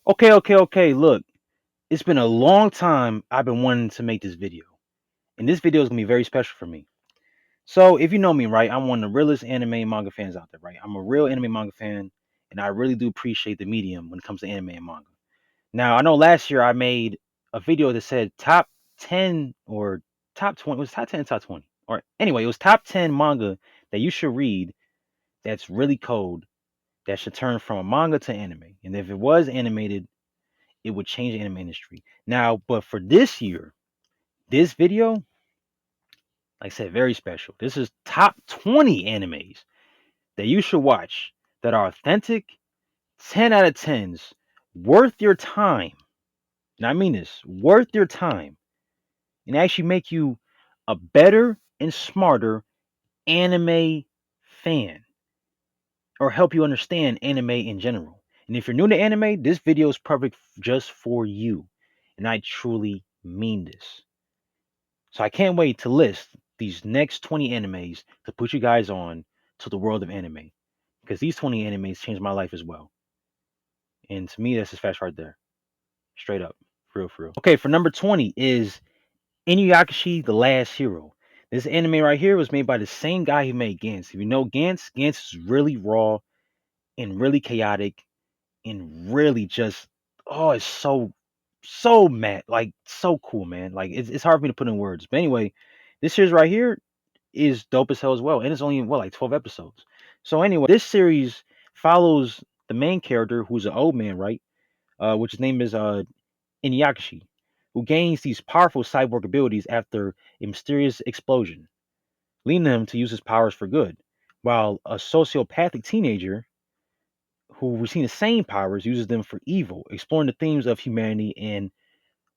Okay. Look, it's been a long time I've been wanting to make this video, and this video is gonna be very special for me. So, if you know me, right, I'm one of the realest anime and manga fans out there, right? I'm a real anime manga fan, and I really do appreciate the medium when it comes to anime and manga. Now, I know last year I made a video that said top 10 or top 20, it was top 10, top 20, or anyway, it was top 10 manga that you should read that's really cold, that should turn from a manga to anime. And if it was animated, it would change the anime industry. Now, but for this year, this video, like I said, very special. This is top 20 animes that you should watch that are authentic, 10 out of 10s, worth your time. And I mean this, worth your time, and actually make you a better and smarter anime fan or help you understand anime in general. And if you're new to anime, this video is perfect just for you. And I truly mean this. So I can't wait to list these next 20 animes to put you guys on to the world of anime. Because these 20 animes changed my life as well. And to me, that's just fast right there. Straight up. For real. Okay, for number 20 is Inuyashiki, The Last Hero. This anime right here was made by the same guy who made Gantz. If you know Gantz, Gantz is really raw and really chaotic and really just, oh, it's so mad, like so cool, man. Like it's hard for me to put in words. But anyway, this series right here is dope as hell as well, and it's only what, like 12 episodes. So anyway, this series follows the main character, who's an old man, right? Which his name is Inuyashiki, who gains these powerful cyborg abilities after a mysterious explosion, leading him to use his powers for good, while a sociopathic teenager who receiving the same powers uses them for evil, exploring the themes of humanity and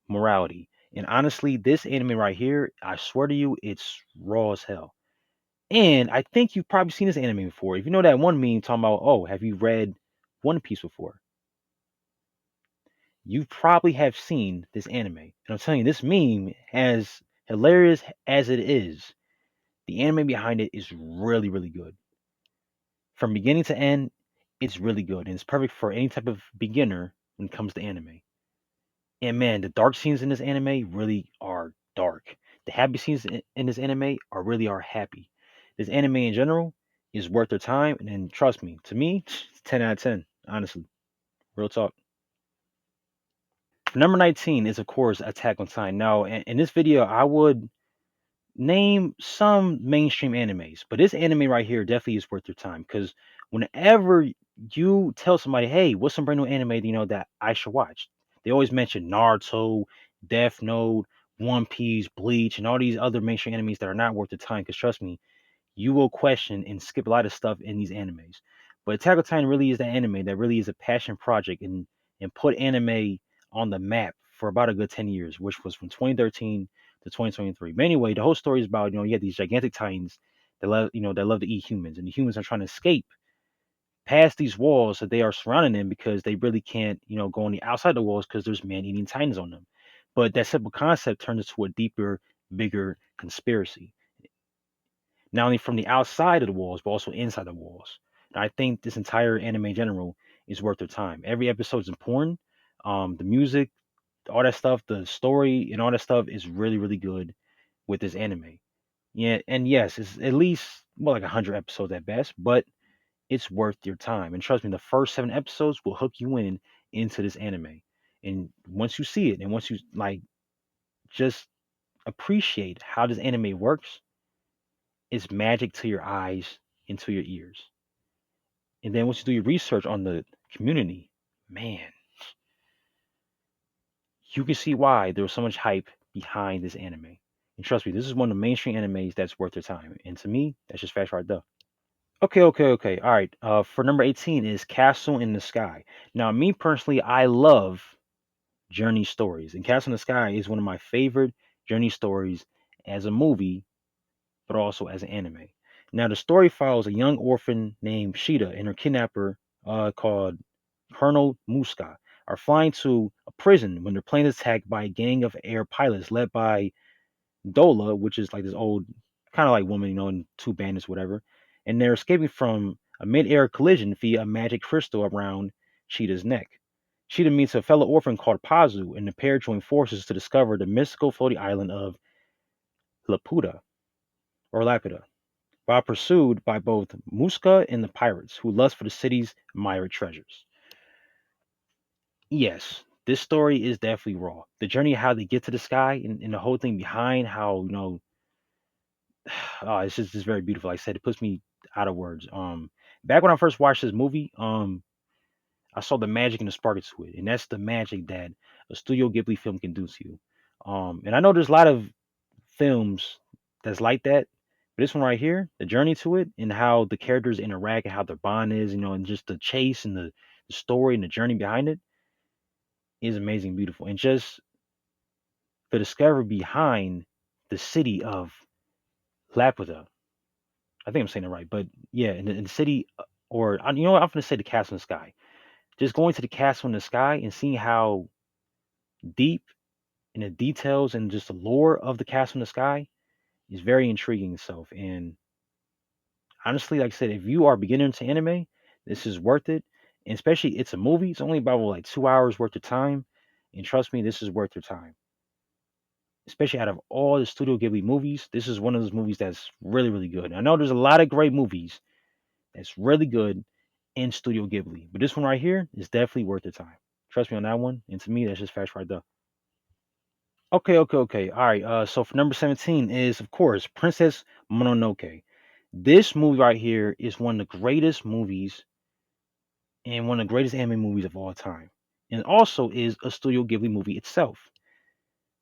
morality. And honestly, this anime right here, I swear to you, it's raw as hell. And I think you've probably seen this anime before. If you know that one meme talking about, oh, have you read One Piece before? You probably have seen this anime. And I'm telling you, this meme, as hilarious as it is, the anime behind it is really, really good. From beginning to end, it's really good. And it's perfect for any type of beginner when it comes to anime. And man, the dark scenes in this anime really are dark. The happy scenes in this anime are happy. This anime in general is worth their time, and then trust me, to me, it's 10 out of 10. Honestly, real talk. Number 19 is of course Attack on Titan. Now, in this video, I would name some mainstream animes, but this anime right here definitely is worth your time because whenever you tell somebody, "Hey, what's some brand new anime that I should watch?" They always mention Naruto, Death Note, One Piece, Bleach, and all these other mainstream animes that are not worth the time. Because trust me, you will question and skip a lot of stuff in these animes. But Attack on Titan really is that anime that really is a passion project and put anime on the map for about a good 10 years, which was from 2013 to 2023. But anyway, the whole story is about, you have these gigantic titans that love to eat humans, and the humans are trying to escape past these walls that they are surrounding them because they really can't, go on the outside the walls because there's man-eating titans on them. But that simple concept turns into a deeper, bigger conspiracy, not only from the outside of the walls, but also inside the walls. And I think this entire anime in general is worth their time. Every episode is important. The music, all that stuff, the story, and all that stuff is really, really good with this anime. Yeah, and yes, it's at least like 100 episodes at best, but it's worth your time. And trust me, the first 7 episodes will hook you in into this anime. And once you see it, and once you just appreciate how this anime works, it's magic to your eyes and to your ears. And then once you do your research on the community, man, you can see why there was so much hype behind this anime. And trust me, this is one of the mainstream animes that's worth your time. And to me, that's just fast right there. Okay. All right. For number 18 is Castle in the Sky. Now, me personally, I love journey stories, and Castle in the Sky is one of my favorite journey stories as a movie, but also as an anime. Now, the story follows a young orphan named Shida and her kidnapper, called Colonel Muska, are flying to a prison when their plane is attacked by a gang of air pilots led by Dola, which is like this old kind of like woman, and two bandits, whatever. And they're escaping from a mid-air collision via a magic crystal around Cheetah's neck. She then meets a fellow orphan called Pazu, and the pair join forces to discover the mystical floating island of Laputa or Laputa, while pursued by both Muska and the pirates who lust for the city's myriad treasures. Yes, this story is definitely raw. The journey of how they get to the sky and the whole thing behind how, oh, it's just very beautiful. Like I said, it puts me out of words. Back when I first watched this movie, I saw the magic and the spark to it, and that's the magic that a Studio Ghibli film can do to you. And I know there's a lot of films that's like that, but this one right here, the journey to it and how the characters interact and how their bond is, and just the chase and the story and the journey behind it is amazing, beautiful, and just the discovery behind the city of Laputa. I think I'm saying it right, but yeah, in the city, or you know what, I'm gonna say the castle in the sky. Just going to the castle in the sky and seeing how deep and the details and just the lore of the castle in the sky is very intriguing itself. And honestly, like I said, if you are a beginner into anime, this is worth it. And especially it's a movie. It's only about like 2 hours worth of time. And trust me, this is worth your time. Especially out of all the Studio Ghibli movies, this is one of those movies that's really, really good. I know there's a lot of great movies that's really good in Studio Ghibli, but this one right here is definitely worth your time. Trust me on that one. And to me, that's just facts right there. Okay, okay, okay. All right. So for number 17 is, of course, Princess Mononoke. This movie right here is one of the greatest movies and one of the greatest anime movies of all time. And also is a Studio Ghibli movie itself.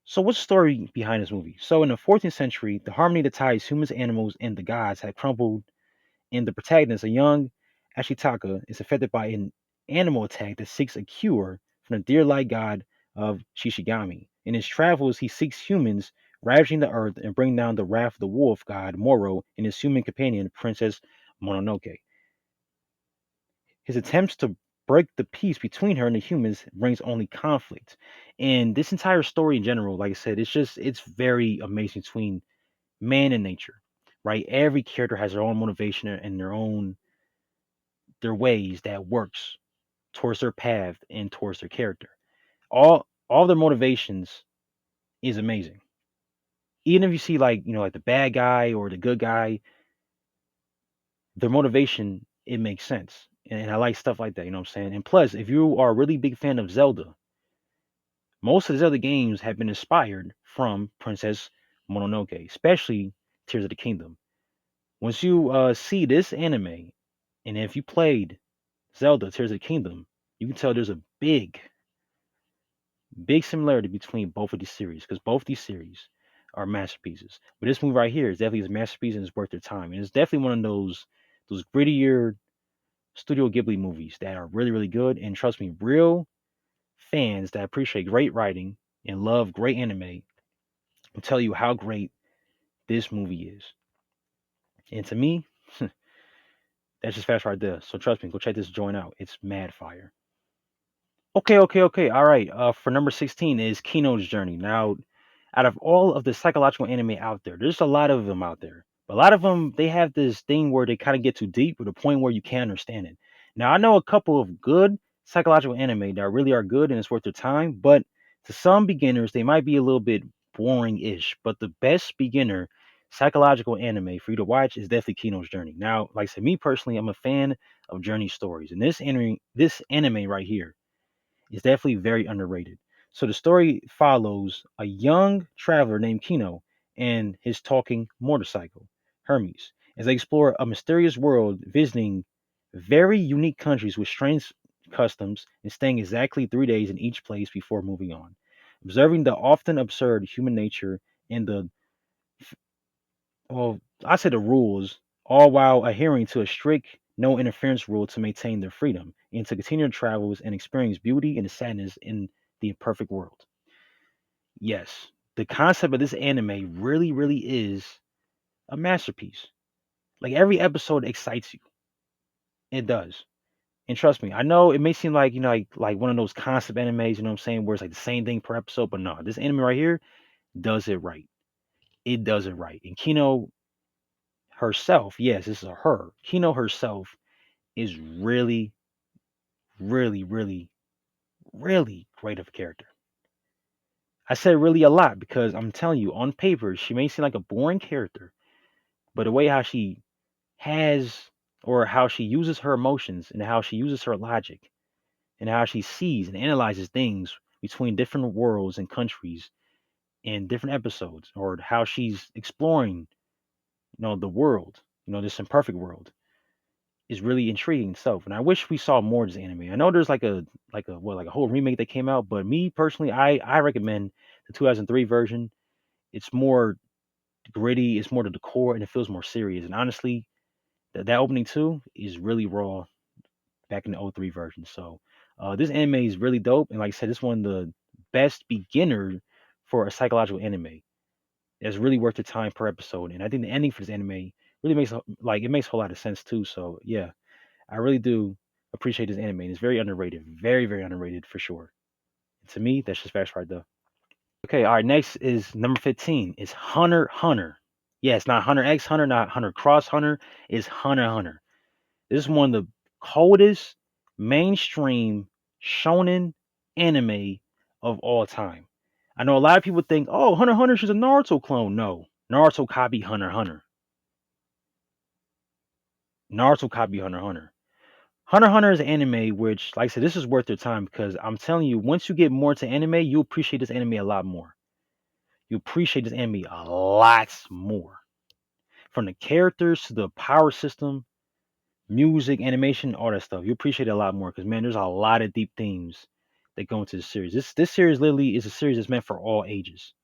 So what's the story behind this movie? So in the 14th century, the harmony that ties humans, animals, and the gods had crumbled, and the protagonist, a young Ashitaka, is affected by an animal attack that seeks a cure from the deer-like god of Shishigami. In his travels, he seeks humans, ravaging the earth and bringing down the wrath of the wolf god Moro and his human companion, Princess Mononoke. His attempts to break the peace between her and the humans brings only conflict. And this entire story in general, like I said, it's very amazing between man and nature. Right? Every character has their own motivation and their ways that works towards their path and towards their character. All their motivations is amazing. Even if you see like, like the bad guy or the good guy, their motivation, it makes sense. And I like stuff like that, you know what I'm saying? And plus, if you are a really big fan of Zelda, most of the Zelda games have been inspired from Princess Mononoke, especially Tears of the Kingdom. Once you see this anime, and if you played Zelda Tears of the Kingdom, you can tell there's a big similarity between both of these series because both these series are masterpieces. But this movie right here is definitely a masterpiece and it's worth their time. And it's definitely one of those grittier Studio Ghibli movies that are really, really good. And trust me, real fans that appreciate great writing and love great anime will tell you how great this movie is. And to me, that's just fast right there. So trust me, go check this joint out. It's mad fire. Okay, okay, okay. All right. For number 16 is Kino's Journey. Now, out of all of the psychological anime out there, there's a lot of them out there. But a lot of them, they have this thing where they kind of get too deep to the point where you can't understand it. Now, I know a couple of good psychological anime that really are good and it's worth their time, but to some beginners, they might be a little bit boring-ish. But the best beginner psychological anime for you to watch is definitely Kino's Journey. Now, like I said, me personally, I'm a fan of journey stories, and this anime right here is definitely very underrated. So the story follows a young traveler named Kino and his talking motorcycle, Hermes, as they explore a mysterious world, visiting very unique countries with strange customs and staying exactly 3 days in each place before moving on. Observing the often absurd human nature and well, I say the rules, all while adhering to a strict no interference rule to maintain their freedom and to continue their travels and experience beauty and sadness in the imperfect world. Yes, the concept of this anime really, really is a masterpiece. Like every episode excites you. It does. And trust me, I know it may seem like, like one of those concept animes, you know what I'm saying, where it's like the same thing per episode, but no, this anime right here does it right. It does it right. And Kino herself, yes, this is a her. Kino herself is really, really, really, really great of a character. I say really a lot because I'm telling you, on paper, she may seem like a boring character, but the way how she has or how she uses her emotions and how she uses her logic and how she sees and analyzes things between different worlds and countries in different episodes, or how she's exploring, the world, this imperfect world, is really intriguing itself. And I wish we saw more of this anime. I know there's like a whole remake that came out, but me personally, I recommend the 2003 version. It's more gritty, it's more the decor, and it feels more serious. And honestly, that opening too is really raw back in the '03 version. So this anime is really dope, and like I said, it's one of the best beginner for a psychological anime. It's really worth your time per episode, and I think the ending for this anime really makes a whole lot of sense too. So yeah, I really do appreciate this anime. And it's very underrated, very very underrated for sure. To me, that's just facts right there. Okay, all right. Next is number 15. Is Hunter x Hunter. Yeah, it's not Hunter X Hunter, not Hunter Cross Hunter. It's Hunter x Hunter. This is one of the coldest mainstream shonen anime of all time. I know a lot of people think, oh, Hunter x Hunter is just a Naruto clone. No, Naruto copied Hunter x Hunter. Naruto copied Hunter x Hunter. Hunter x Hunter is an anime which, like I said, this is worth your time because I'm telling you, once you get more into anime, you appreciate this anime a lot more. You appreciate this anime a lot more. From the characters to the power system, music, animation, all that stuff. You appreciate it a lot more because man, there's a lot of deep themes that go into the series. This series literally is a series that's meant for all ages.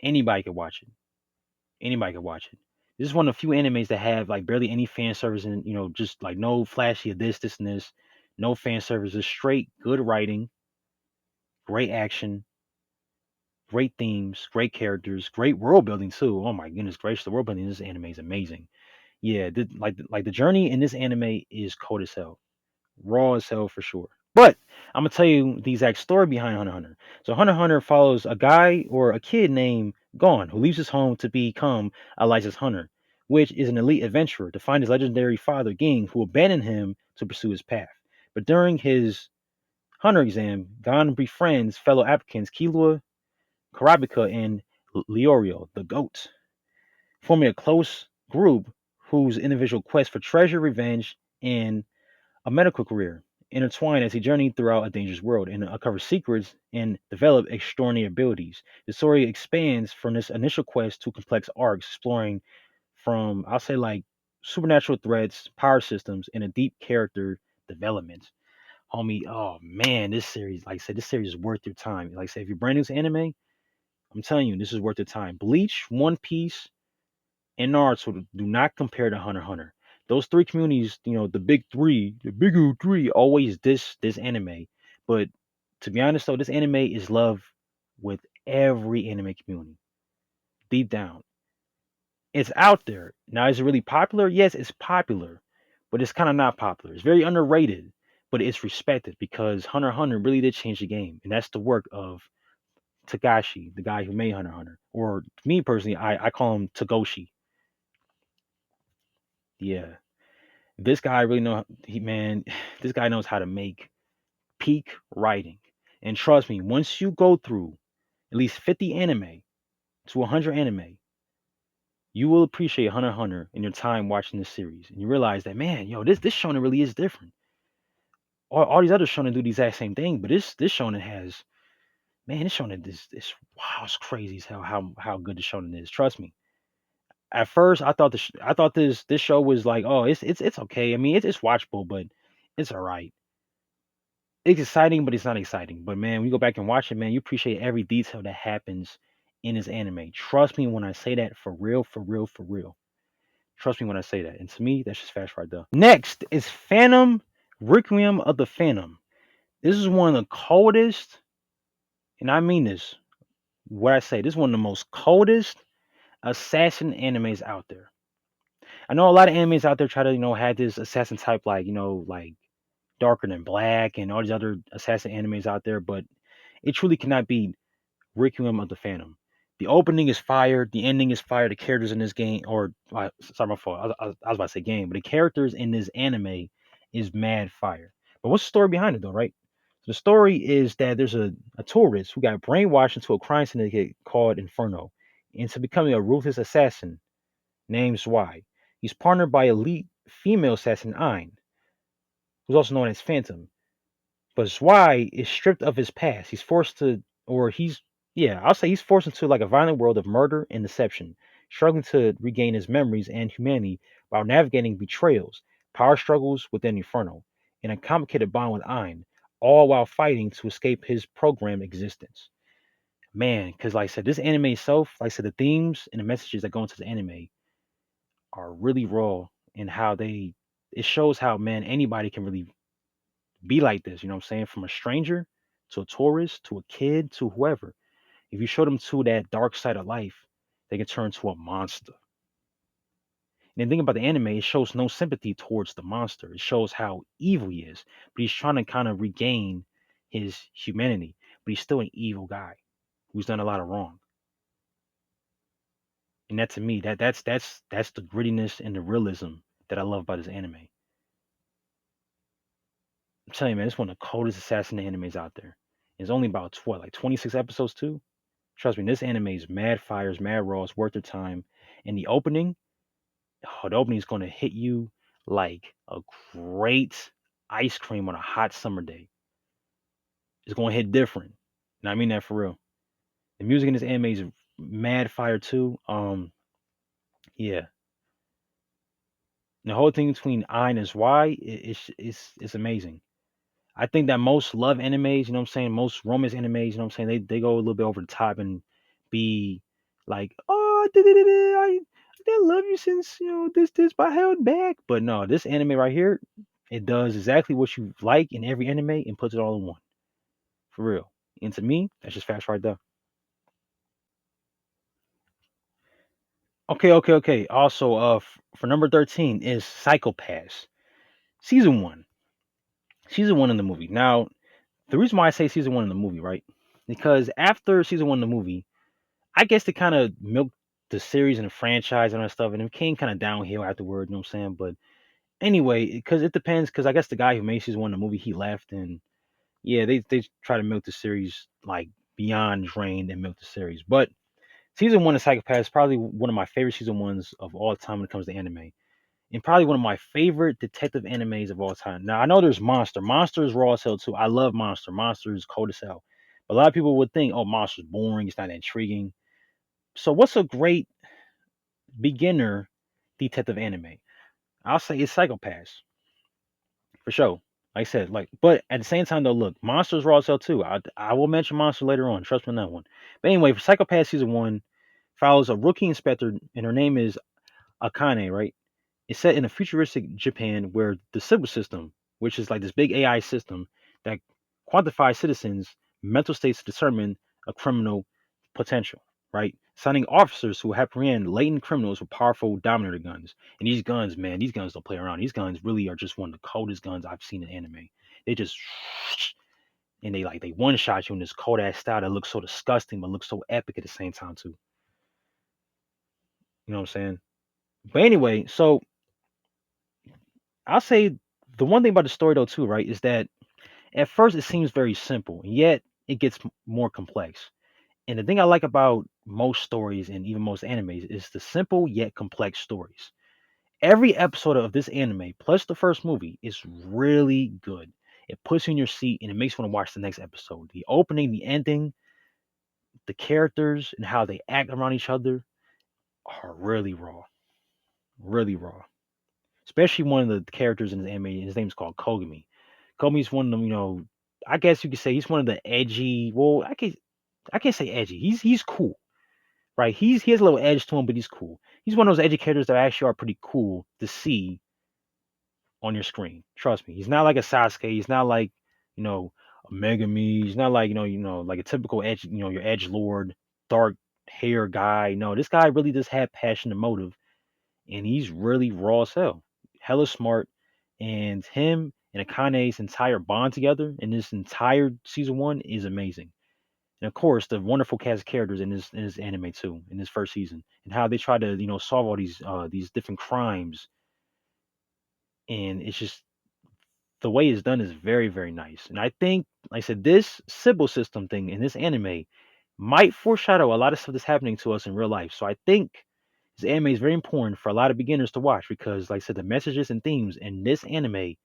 Anybody can watch it. Anybody can watch it. This is one of the few animes that have like barely any fan service and just like no flashy of this, and this. No fan service. Just straight good writing, great action, great themes, great characters, great world building too. Oh my goodness gracious, the world building in this anime is amazing. Yeah, like the journey in this anime is cold as hell, raw as hell for sure. But I'm gonna tell you the exact story behind Hunter x Hunter. So Hunter x Hunter follows a guy or a kid named Gon who leaves his home to become a licensed hunter, which is an elite adventurer to find his legendary father Ging, who abandoned him to pursue his path. But during his hunter exam, Gon befriends fellow applicants Killua, Karabika, and Leorio, the goat, forming a close group whose individual quest for treasure, revenge, and a medical career intertwine as he journeyed throughout a dangerous world and uncovers secrets and develop extraordinary abilities. The story expands from this initial quest to complex arcs, exploring from, I'll say, like supernatural threats, power systems, and a deep character development. Homie, oh man, this series, like I said, this series is worth your time. Like I said, if you're brand new to anime, I'm telling you, this is worth your time. Bleach, One Piece, and Naruto do not compare to Hunter x Hunter. Those three communities, the big old three, always this anime. But to be honest though, this anime is loved with every anime community. Deep down. It's out there. Now is it really popular? Yes, it's popular. But it's kind of not popular. It's very underrated, but it's respected because Hunter x Hunter really did change the game. And that's the work of Tagashi, the guy who made Hunter x Hunter. Or me personally, I call him Tagoshi. Yeah. This guy really know he man, this guy knows how to make peak writing. And trust me, once you go through at least 50 anime to 100 anime, you will appreciate Hunter x Hunter in your time watching this series. And you realize that man, this shonen really is different. All these other shonen do the exact same thing, but this shonen has this shonen is wow, it's crazy as hell how good the shonen is. Trust me. At first, I thought this show was like, oh, it's okay. I mean, it's watchable, but it's all right. It's exciting, but it's not exciting. But man, when you go back and watch it, man, you appreciate every detail that happens in this anime. Trust me when I say that, for real, for real, for real. Trust me when I say that. And to me, that's just fast right there. Next is Phantom Requiem of the Phantom. This is one of the coldest, and I mean this, what I say, this is one of the most coldest assassin animes out there. I know a lot of animes out there try to, have this assassin type, like, like Darker Than Black and all these other assassin animes out there, but it truly cannot be Requiem of the Phantom. The opening is fire. The ending is fire. The characters in this game, or sorry, my fault. I was about to say game, but the characters in this anime is mad fire. But what's the story behind it, though, right? The story is that there's a tourist who got brainwashed into a crime syndicate called Inferno into becoming a ruthless assassin named Zwei. He's partnered by elite female assassin Ein, who's also known as Phantom. But Zwei is stripped of his past. He's forced to, or he's, yeah, I'll say he's forced into like a violent world of murder and deception, struggling to regain his memories and humanity while navigating betrayals, power struggles within Inferno, and a complicated bond with Ein, all while fighting to escape his programmed existence. Man, because like I said, this anime itself, like I said, the themes and the messages that go into the anime are really raw in how it shows how, man, anybody can really be like this, you know what I'm saying? From a stranger to a tourist to a kid to whoever. If you show them to that dark side of life, they can turn to a monster. And the thing about the anime, it shows no sympathy towards the monster. It shows how evil he is, but he's trying to kind of regain his humanity. But he's still an evil guy who's done a lot of wrong. And that to me, that's the grittiness and the realism that I love about this anime. I'm telling you, man, it's one of the coldest assassin animes out there. It's only about what, like 26 episodes too. Trust me, this anime is mad fires, mad raw. It's worth your time. And the opening is going to hit you like a great ice cream on a hot summer day. It's going to hit different. And I mean that for real. The music in this anime is mad fire too. Yeah. And the whole thing between I and Y is amazing. I think that most love animes, you know what I'm saying, most romance animes, you know what I'm saying, they go a little bit over the top and be like, oh, I love you since this, but I held back. But no, this anime right here, it does exactly what you like in every anime and puts it all in one, for real. And to me, that's just fast right there. Okay. Also, for number 13 is Psychopaths, season season 1 in the movie. Now, the reason why I say season 1 in the movie, right? Because after season 1 in the movie, I guess they kind of milked the series and the franchise and all that stuff, and it came kind of downhill afterward. You know what I'm saying? But anyway, because it depends. Because I guess the guy who made season 1 of the movie, he left, and yeah, they try to milk the series like beyond drained and milk the series. But season 1 of Psychopath is probably one of my favorite season 1s of all time when it comes to anime, and probably one of my favorite detective animes of all time. Now I know there's Monster. Monster is raw as hell too. I love Monster. Monster is cold as hell. But a lot of people would think, oh, Monster's boring. It's not intriguing. So what's a great beginner detective anime? I'll say it's Psychopaths for sure. Like I said, but at the same time though, look, Monsters Raw Cell too. I will mention Monster later on. Trust me on that one. But anyway, for Psychopaths season 1 follows a rookie inspector, and her name is Akane. Right? It's set in a futuristic Japan where the civil system, which is like this big AI system that quantifies citizens' mental states to determine a criminal potential, right? Signing officers who apprehend latent criminals with powerful dominator guns. And these guns, man, these guns don't play around. These guns really are just one of the coldest guns I've seen in anime. They just and they one shot you in this cold ass style that looks so disgusting but looks so epic at the same time too. You know what I'm saying? But anyway, so I'll say the one thing about the story though too, right, is that at first it seems very simple, yet it gets more complex. And the thing I like about most stories and even most animes is the simple yet complex stories. Every episode of this anime, plus the first movie, is really good. It puts you in your seat and it makes you want to watch the next episode. The opening, the ending, the characters, and how they act around each other are really raw. Really raw. Especially one of the characters in this anime, his name's called Kogami. Kogami's one of them, I guess you could say he's one of the edgy, well, I can't say edgy. He's cool, right? He has a little edge to him, but he's cool. He's one of those edgy characters that actually are pretty cool to see on your screen. Trust me. He's not like a Sasuke. He's not like, a Megami. He's not like, like a typical edge, your edge lord, dark hair guy. No, this guy really just had passion and motive, and he's really raw as hell. Hella smart. And him and Akane's entire bond together in this entire season 1 is amazing. And of course, the wonderful cast of characters in this anime too, in this first season, and how they try to solve all these different crimes, and it's just the way it's done is very, very nice. And I think, like I said, this Sybil system thing in this anime might foreshadow a lot of stuff that's happening to us in real life. So I think this anime is very important for a lot of beginners to watch because, like I said, the messages and themes in this anime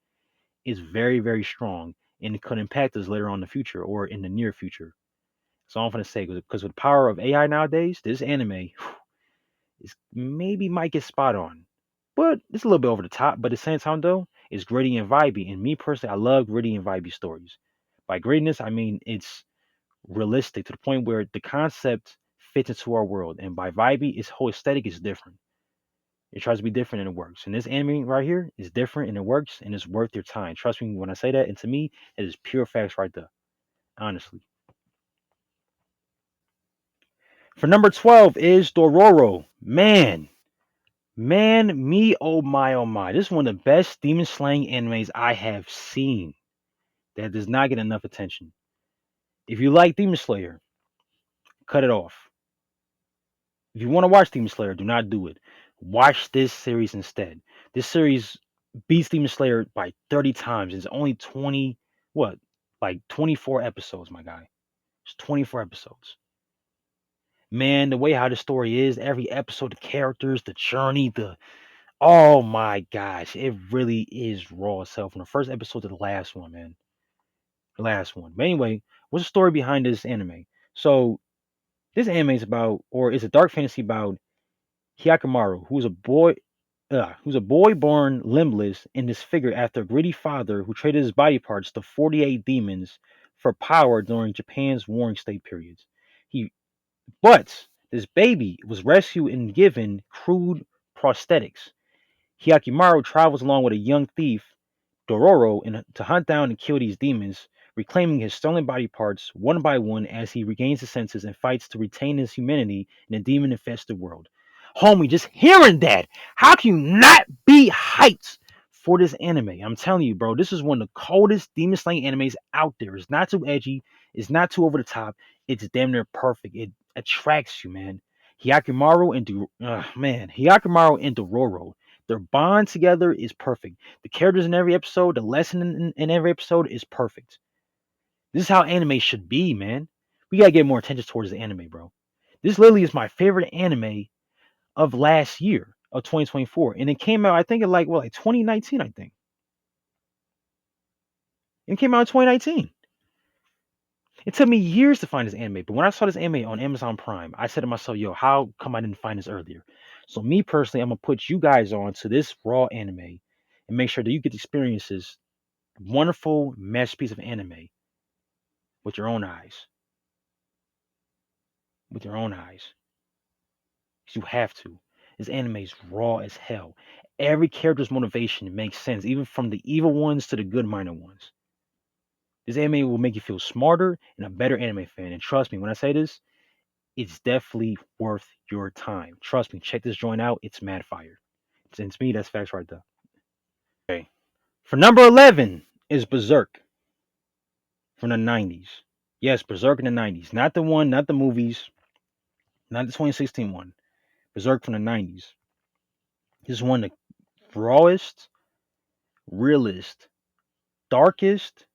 is very, very strong and it could impact us later on in the future or in the near future. So I'm gonna say because with the power of AI nowadays, this anime is maybe might get spot on, but it's a little bit over the top. But at the same time, though, it's gritty and vibey. And me personally, I love gritty and vibey stories. By grittiness, I mean it's realistic to the point where the concept fits into our world, and by vibey, its whole aesthetic is different. It tries to be different and it works. And this anime right here is different and it works and it's worth your time. Trust me when I say that. And to me, it is pure facts right there. Honestly. For number 12 is Dororo. Man, me, oh my, oh my. This is one of the best demon slaying animes I have seen that does not get enough attention. If you like Demon Slayer, cut it off. If you want to watch Demon Slayer, do not do it. Watch this series instead. This series beats Demon Slayer by 30 times. It's only 20, what? Like 24 episodes, my guy. It's 24 episodes. Man, the way how the story is, every episode, the characters, the journey, oh my gosh, it really is raw itself from the first episode to the last one, man. The last one. But anyway, what's the story behind this anime? So this anime is about, or it's a dark fantasy about Hyakkimaru, who's a boy born limbless and disfigured after a greedy father who traded his body parts to 48 demons for power during Japan's warring state periods. He, but this baby was rescued and given crude prosthetics. Hyakimaru travels along with a young thief, Dororo, to hunt down and kill these demons, reclaiming his stolen body parts one by one as he regains his senses and fights to retain his humanity in a demon infested world. Homie, just hearing that, how can you not be hyped for this anime? I'm telling you, bro, this is one of the coldest demon slaying animes out there. It's not too edgy, it's not too over the top, it's damn near perfect. It attracts you, man. Hyakimaru and Dororo, their bond together is perfect. The characters in every episode, the lesson in every episode is perfect. This is how anime should be, man. We gotta get more attention towards the anime, bro. This literally is my favorite anime of last year, of 2024, and it came out, I think, in like 2019, I think. It came out in 2019. It took me years to find this anime, but when I saw this anime on Amazon Prime, I said to myself, "Yo, how come I didn't find this earlier?" So me personally, I'm gonna put you guys on to this raw anime and make sure that you get to experience this wonderful masterpiece of anime with your own eyes. With your own eyes. 'Cause you have to. This anime is raw as hell. Every character's motivation makes sense, even from the evil ones to the good minded ones. This anime will make you feel smarter and a better anime fan. And trust me, when I say this, it's definitely worth your time. Trust me, check this joint out. It's mad fire. And to me, that's facts right there. Okay. For number 11 is Berserk from the 90s. Yes, Berserk in the 90s. Not the one, not the movies, not the 2016 one. Berserk from the 90s. This is one of the rawest, realest, darkest,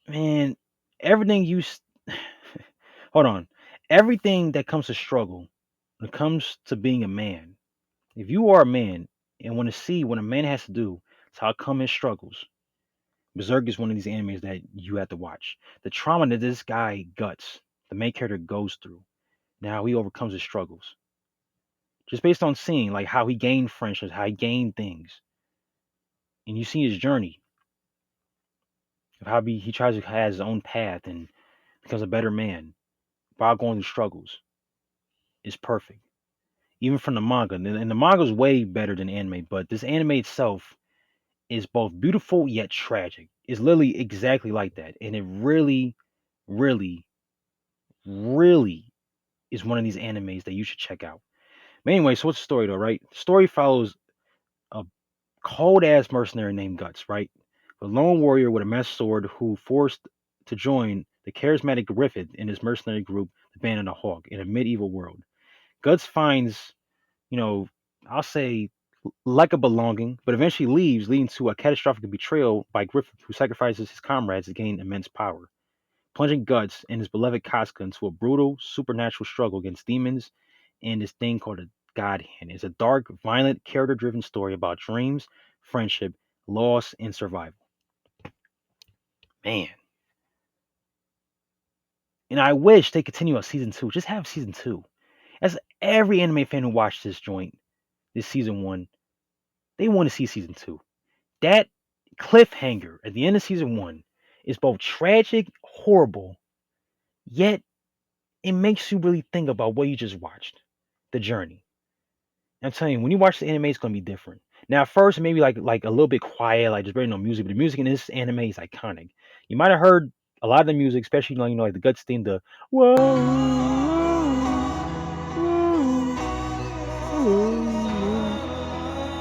man, everything hold on. Everything that comes to struggle, when it comes to being a man, if you are a man and want to see what a man has to do to overcome his struggles, Berserk is one of these animes that you have to watch. The trauma that this guy Guts, the main character, goes through, now he overcomes his struggles. Just based on seeing like how he gained friendships, how he gained things, and you see his journey of how he tries to have his own path and becomes a better man while going through struggles is perfect. Even from the manga, and the manga is way better than anime, but this anime itself is both beautiful yet tragic. It's literally exactly like that, and it really, really, really is one of these animes that you should check out. But anyway, so what's the story though, right? The story follows a cold ass mercenary named Guts, right? A lone warrior with a master sword who forced to join the charismatic Griffith in his mercenary group, the Band of the Hawk, in a medieval world. Guts finds, you know, I'll say like a belonging, but eventually leaves, leading to a catastrophic betrayal by Griffith, who sacrifices his comrades to gain immense power, plunging Guts and his beloved Casca into a brutal, supernatural struggle against demons and this thing called a God Hand. It's a dark, violent, character driven story about dreams, friendship, loss, and survival. Man. And I wish they continue on season two. Just have season two. As every anime fan who watched this joint, this season one, they want to see season two. That cliffhanger at the end of season one is both tragic, horrible, yet it makes you really think about what you just watched. The journey. I'm telling you, when you watch the anime, it's gonna be different. Now, at first, maybe like a little bit quiet, like there's very no music, but the music in this anime is iconic. You might have heard a lot of the music, especially like the Guts theme, the whoa,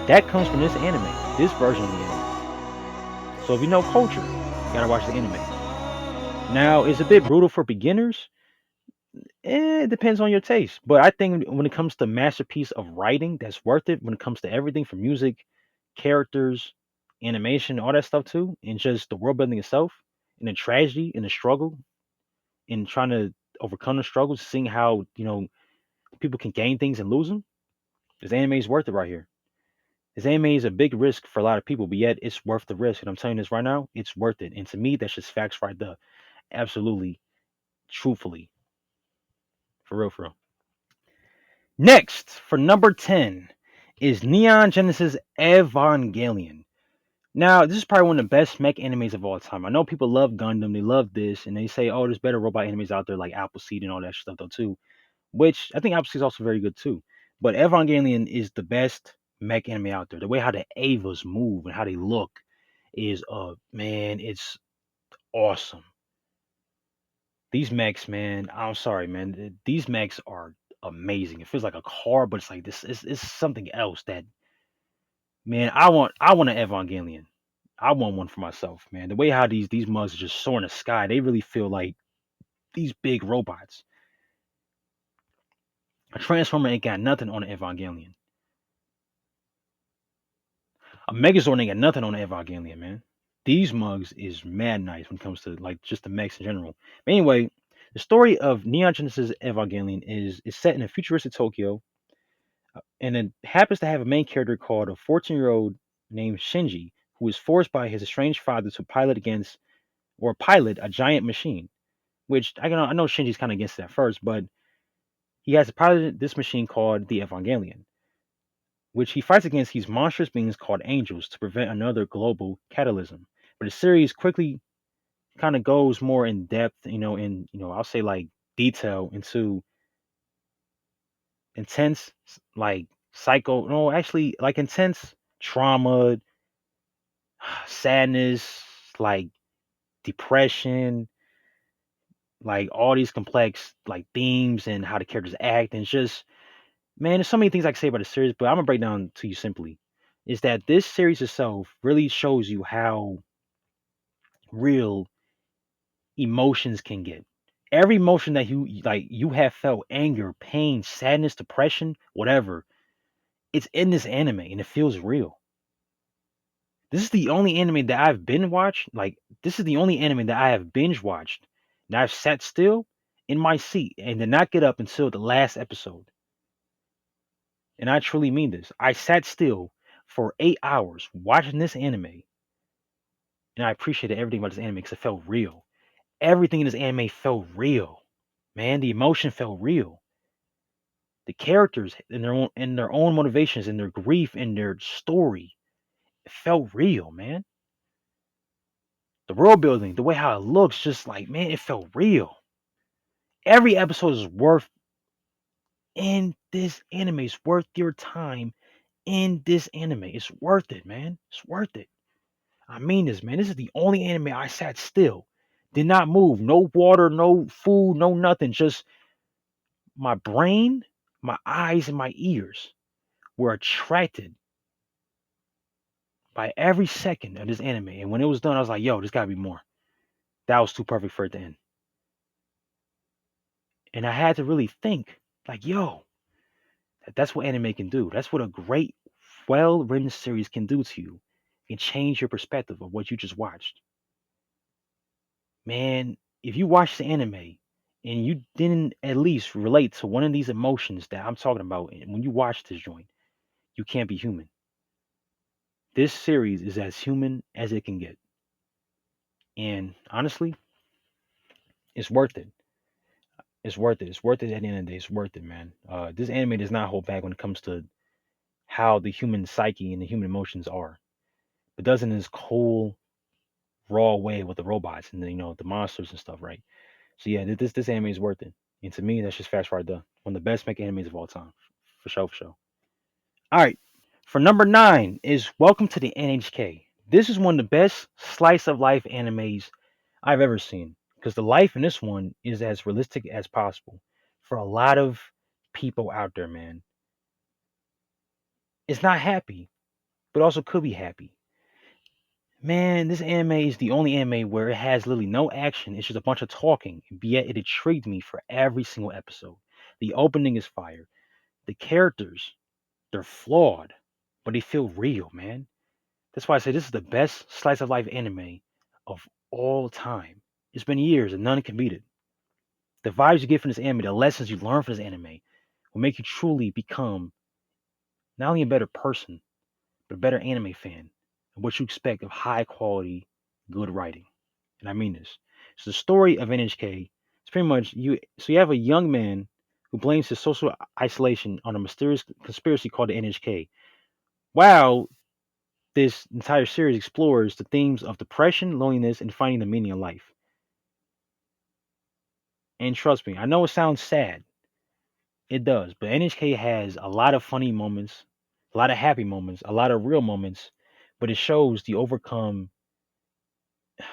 that comes from this anime, this version of the anime. So if you know culture, you gotta watch the anime. Now, it's a bit brutal for beginners. It depends on your taste, but I think when it comes to masterpiece of writing, that's worth it. When it comes to everything from music, characters, animation, all that stuff too, and just the world building itself, and the tragedy and the struggle, and trying to overcome the struggles, seeing how people can gain things and lose them. This anime is worth it right here. This anime is a big risk for a lot of people, but yet it's worth the risk. And I'm telling you this right now, it's worth it. And to me, that's just facts right there. Absolutely, truthfully, for real, for real. Next, for number 10, is Neon Genesis Evangelion. Now, this is probably one of the best mech animes of all time. I know people love Gundam, they love this, and they say, oh, there's better robot animes out there like Appleseed and all that stuff, though, too. Which I think Appleseed is also very good, too. But Evangelion is the best mech anime out there. The way how the Avas move and how they look is, man, it's awesome. These mechs, man, I'm sorry, man. These mechs are amazing. It feels like a car, but it's like this. It's something else that, man. I want an Evangelion. I want one for myself, man. The way how these mugs are just soaring in the sky, they really feel like these big robots. A Transformer ain't got nothing on an Evangelion. A Megazord ain't got nothing on an Evangelion, man. These mugs is mad nice when it comes to like just the mechs in general. But anyway, the story of Neon Genesis Evangelion is set in a futuristic Tokyo, and it happens to have a main character called a 14-year-old named Shinji, who is forced by his estranged father to pilot a giant machine. Which I know Shinji's kind of against it at first, but he has to pilot this machine called the Evangelion, which he fights against these monstrous beings called angels to prevent another global catalysm. But the series quickly kind of goes more in depth, in I'll say like detail into intense like psycho no actually like intense trauma, sadness, like depression, like all these complex like themes and how the characters act, and it's just, man, there's so many things I can say about the series, but I'm gonna break down to you simply. Is that this series itself really shows you how real emotions can get. Every emotion that you have felt, anger, pain, sadness, depression, whatever, it's in this anime and it feels real. This is the only anime that I've been watched. Like, this is the only anime that I have binge watched. And I've sat still in my seat and did not get up until the last episode. And I truly mean this. I sat still for 8 hours watching this anime, and I appreciated everything about this anime because it felt real. Everything in this anime felt real, man. The emotion felt real. The characters and their own motivations and their grief and their story, it felt real, man. The world building, the way how it looks, just like, man, it felt real. Every episode is worth in this anime. It's worth your time in this anime. It's worth it, man. It's worth it. I mean this, man. This is the only anime I sat still, did not move, no water, no food, no nothing. Just my brain, my eyes, and my ears were attracted by every second of this anime. And when it was done, I was like, yo, there's gotta be more. That was too perfect for it to end. And I had to really think, like, yo, that's what anime can do. That's what a great well-written series can do to you. It can change your perspective of what you just watched. Man, if you watch the anime and you didn't at least relate to one of these emotions that I'm talking about, and when you watch this joint, you can't be human. This series is as human as it can get. And honestly, it's worth it. It's worth it. It's worth it at the end of the day. It's worth it, man. This anime does not hold back when it comes to how the human psyche and the human emotions are. It does it in this cool, raw way with the robots and the monsters and stuff, right? So yeah, this anime is worth it. And to me, that's just fast forward done. One of the best make animes of all time. For sure, for sure. All right. For number 9 is Welcome to the NHK. This is one of the best slice of life animes I've ever seen. Because the life in this one is as realistic as possible. For a lot of people out there, man. It's not happy, but also could be happy. Man, this anime is the only anime where it has literally no action. It's just a bunch of talking, yet it intrigued me for every single episode. The opening is fire. The characters, they're flawed, but they feel real, man. That's why I say this is the best slice of life anime of all time. It's been years and none can beat it. The vibes you get from this anime, the lessons you learn from this anime, will make you truly become not only a better person, but a better anime fan and what you expect of high quality, good writing. And I mean this. So the story of NHK is pretty much you. So you have a young man who blames his social isolation on a mysterious conspiracy called the NHK. Wow, this entire series explores the themes of depression, loneliness, and finding the meaning of life. And trust me, I know it sounds sad. It does, but NHK has a lot of funny moments, a lot of happy moments, a lot of real moments, but it shows the overcome,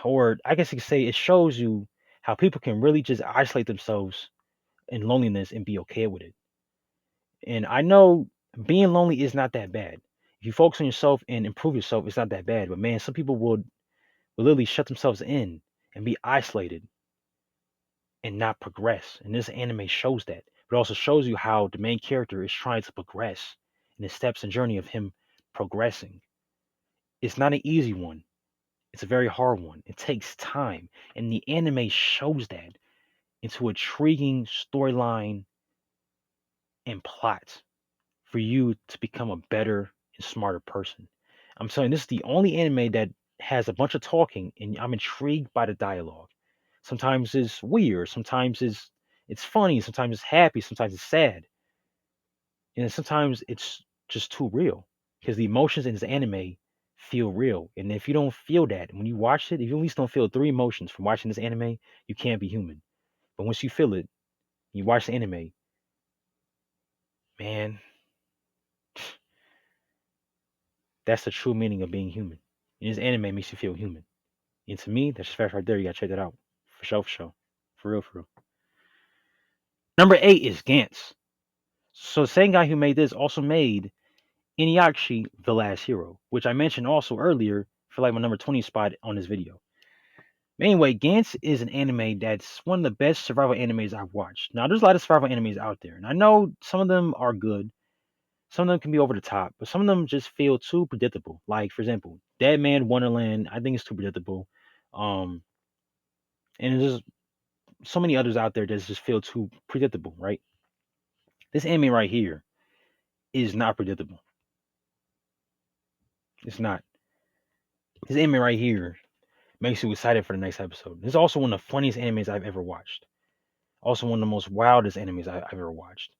or I guess you could say it shows you how people can really just isolate themselves in loneliness and be okay with it. And I know being lonely is not that bad. If you focus on yourself and improve yourself, it's not that bad. But man, some people will literally shut themselves in and be isolated and not progress. And this anime shows that. But it also shows you how the main character is trying to progress in the steps and journey of him progressing. It's not an easy one. It's a very hard one. It takes time. And the anime shows that into intriguing storyline and plot for you to become a better and smarter person. I'm telling you, this is the only anime that has a bunch of talking, and I'm intrigued by the dialogue. Sometimes it's weird, sometimes it's funny, sometimes it's happy, sometimes it's sad, and sometimes it's just too real because the emotions in this anime feel real. And if you don't feel that when you watch it, if you at least don't feel three emotions from watching this anime, you can't be human. But once you feel it, you watch the anime, man, that's the true meaning of being human. And this anime makes you feel human. And to me, that's just fact right there. You gotta check that out. For sure, for sure. For real, for real. Number 8 is Gantz. So the same guy who made this also made Inuyashiki, The Last Hero, which I mentioned also earlier for like my number 20 spot on this video. Anyway, Gantz is an anime that's one of the best survival animes I've watched. Now, there's a lot of survival animes out there, and I know some of them are good. Some of them can be over the top, but some of them just feel too predictable. Like, for example, Dead Man Wonderland, I think it's too predictable. Um, and there's so many others out there that just feel too predictable, right? This anime right here is not predictable. It's not. This anime right here makes you excited for the next episode. This is also one of the funniest animes I've ever watched. Also one of the most wildest animes I've ever watched.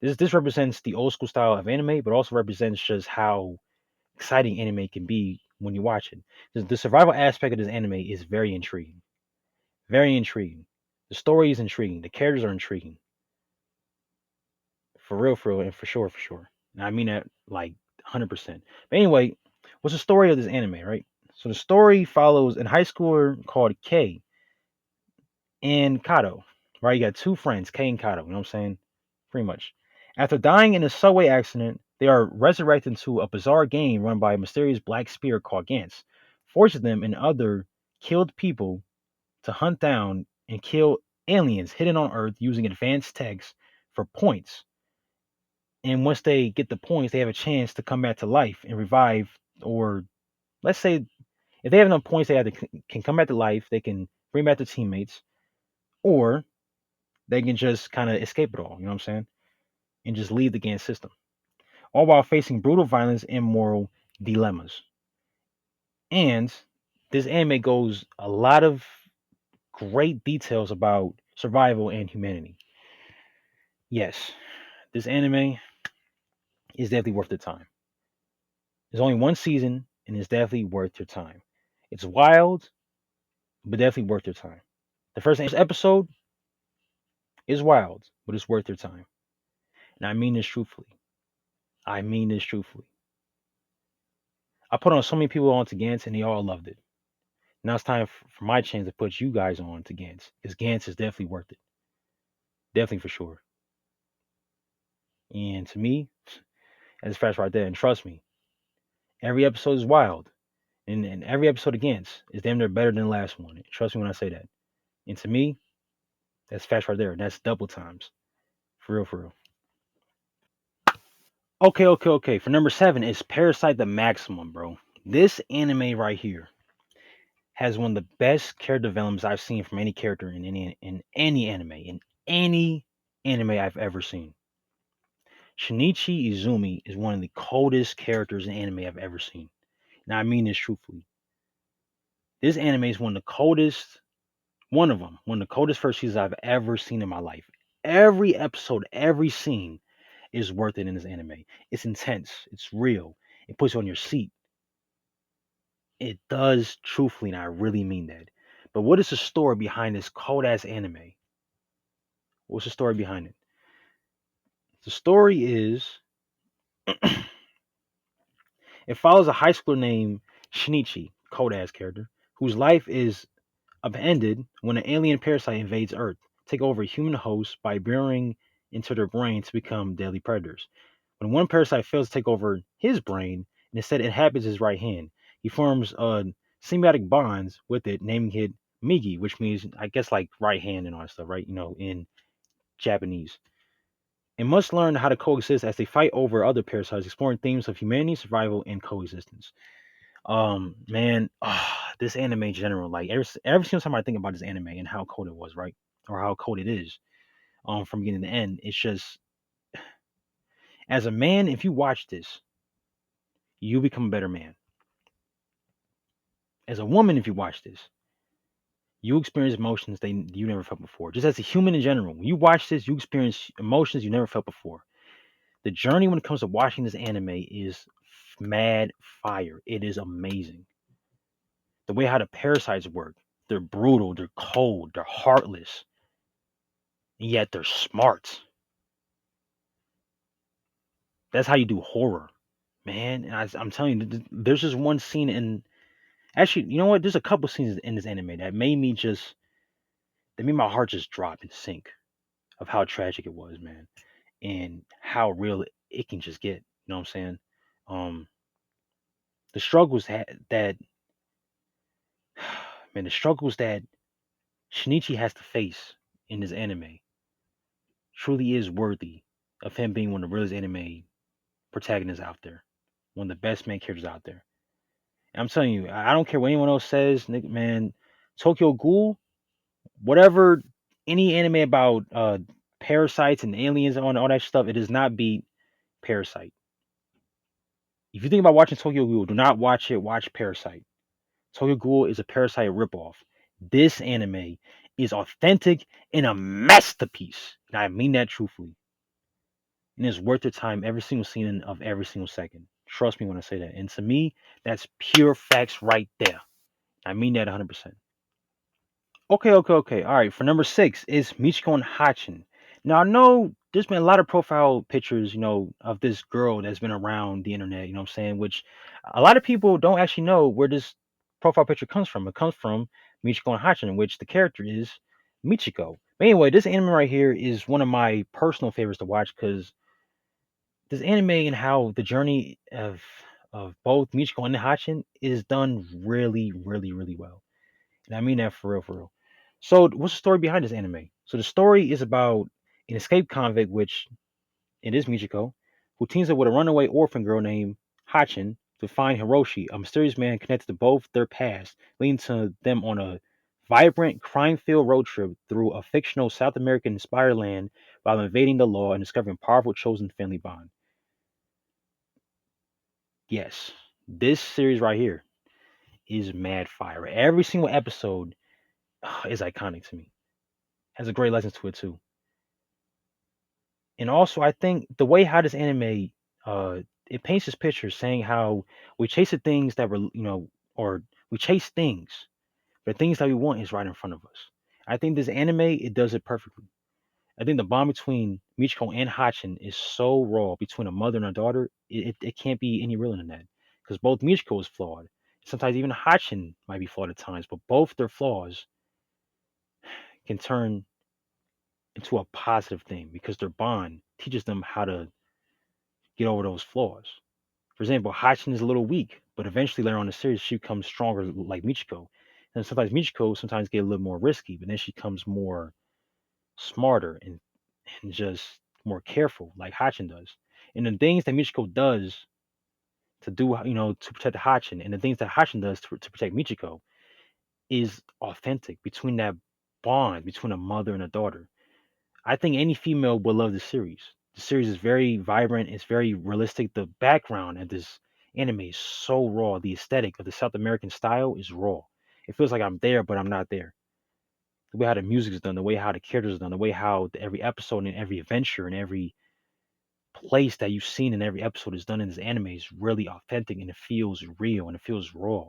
This represents the old school style of anime, but also represents just how exciting anime can be when you watch it. The survival aspect of this anime is very intriguing. Very intriguing. The story is intriguing. The characters are intriguing. For real, and for sure, for sure. And I mean that like 100%. But anyway, what's the story of this anime, right? So the story follows a high schooler called Kei and Kato, right? You got two friends, Kei and Kato, you know what I'm saying? Pretty much. After dying in a subway accident, they are resurrected into a bizarre game run by a mysterious black spirit called Gantz, forces them and other killed people to hunt down and kill aliens hidden on Earth using advanced techs for points And once they get the points, they have a chance to come back to life and revive. Or let's say if they have enough points, they can come back to life. They can bring back their teammates, or they can just kind of escape it all. You know what I'm saying? And just leave the game system, all while facing brutal violence and moral dilemmas. And this anime goes a lot of great details about survival and humanity. Yes, this anime is definitely worth the time. There's only one season, and it's definitely worth your time. It's wild, but definitely worth your time. The first episode is wild, but it's worth your time. And I mean this truthfully. I mean this truthfully. I put on so many people onto Gantz, and they all loved it. Now it's time for my chance to put you guys on to Gantz, because Gantz is definitely worth it. Definitely for sure. And to me, that's fast right there. And trust me, every episode is wild. And every episode of Gantz is damn near better than the last one. Trust me when I say that. And to me, that's fast right there. That's double times. For real, for real. Okay. For number 7 is Parasyte the Maximum, bro. This anime right here has one of the best character developments I've seen from any character in any anime I've ever seen. Shinichi Izumi is one of the coldest characters in anime I've ever seen. Now I mean this truthfully. This anime is one of them, one of the coldest first seasons I've ever seen in my life. Every episode, every scene is worth it in this anime. It's intense. It's real. It puts you on your seat. It does truthfully, and I really mean that. But what is the story behind this cold ass anime? What's the story behind it? The story is it follows a high schooler named Shinichi, cold ass character, whose life is upended when an alien parasite invades Earth, take over human hosts by burrowing into their brain to become deadly predators. When one parasite fails to take over his brain and instead inhabits his right hand, he forms symbiotic bonds with it, naming it Migi, which means I guess like right hand and all that stuff, right? In Japanese. And must learn how to coexist as they fight over other parasites, exploring themes of humanity, survival, and coexistence. Man, this anime in general, like every single time I think about this anime and how cold it was, right, or how cold it is, from beginning to end, it's just as a man, if you watch this, you become a better man. As a woman, if you watch this, you experience emotions you never felt before. Just as a human in general, when you watch this, you experience emotions you never felt before. The journey when it comes to watching this anime is mad fire. It is amazing. The way how the parasites work, they're brutal, they're cold, they're heartless, and yet they're smart. That's how you do horror, man. And I'm telling you, there's just one scene in. Actually, you know what? There's a couple scenes in this anime that made my heart just drop and sink of how tragic it was, man, and how real it can just get. You know what I'm saying? Um, the struggles that man, the struggles that Shinichi has to face in this anime truly is worthy of him being one of the realest anime protagonists out there, one of the best main characters out there. And I'm telling you, I don't care what anyone else says, man. Tokyo Ghoul, whatever, any anime about parasites and aliens and all that stuff, it does not beat Parasyte. If you think about watching Tokyo Ghoul, do not watch it. Watch Parasyte. Tokyo Ghoul is a Parasyte ripoff. This anime is authentic and a masterpiece, and I mean that truthfully. And it's worth your time every single scene of every single second. Trust me when I say that. And to me, that's pure facts right there. I mean that 100%. Okay. All right. For number 6 is Michiko and Hatchin. Now I know there's been a lot of profile pictures, of this girl that's been around the internet. You know what I'm saying? Which a lot of people don't actually know where this profile picture comes from. It comes from Michiko and Hatchin, which the character is Michiko. But anyway, this anime right here is one of my personal favorites to watch because this anime and how the journey of both Michiko and Hatchin is done really, really, really well. And I mean that for real, for real. So, what's the story behind this anime? So, the story is about an escaped convict, which it is Michiko, who teams up with a runaway orphan girl named Hatchin to find Hiroshi, a mysterious man connected to both their pasts, leading to them on a vibrant, crime-filled road trip through a fictional South American-inspired land while evading the law and discovering a powerful chosen family bond. Yes, this series right here is mad fire. Every single episode is iconic to me. Has a great lesson to it too. And also, I think the way how this anime uh it paints this picture, saying how we chase the things that were or we chase things, but things that we want is right in front of us. I think this anime it does it perfectly. I think the bond between Michiko and Hatchin is so raw between a mother and a daughter. It can't be any realer than that because both Michiko is flawed. Sometimes even Hatchin might be flawed at times, but both their flaws can turn into a positive thing because their bond teaches them how to get over those flaws. For example, Hatchin is a little weak, but eventually later on in the series, she becomes stronger like Michiko. And sometimes Michiko sometimes get a little more risky, but then she becomes more smarter and just more careful like Hatchin does. And the things that Michiko does to do, to protect Hatchin, and the things that Hatchin does to protect Michiko is authentic between that bond between a mother and a daughter. I think any female will love the series. The series is very vibrant. It's very realistic. The background of this anime is so raw. The aesthetic of the South American style is raw. It feels like I'm there, but I'm not there. The way how the music is done, the way how the characters are done, the way how every episode and every adventure and every place that you've seen in every episode is done in this anime is really authentic and it feels real and it feels raw.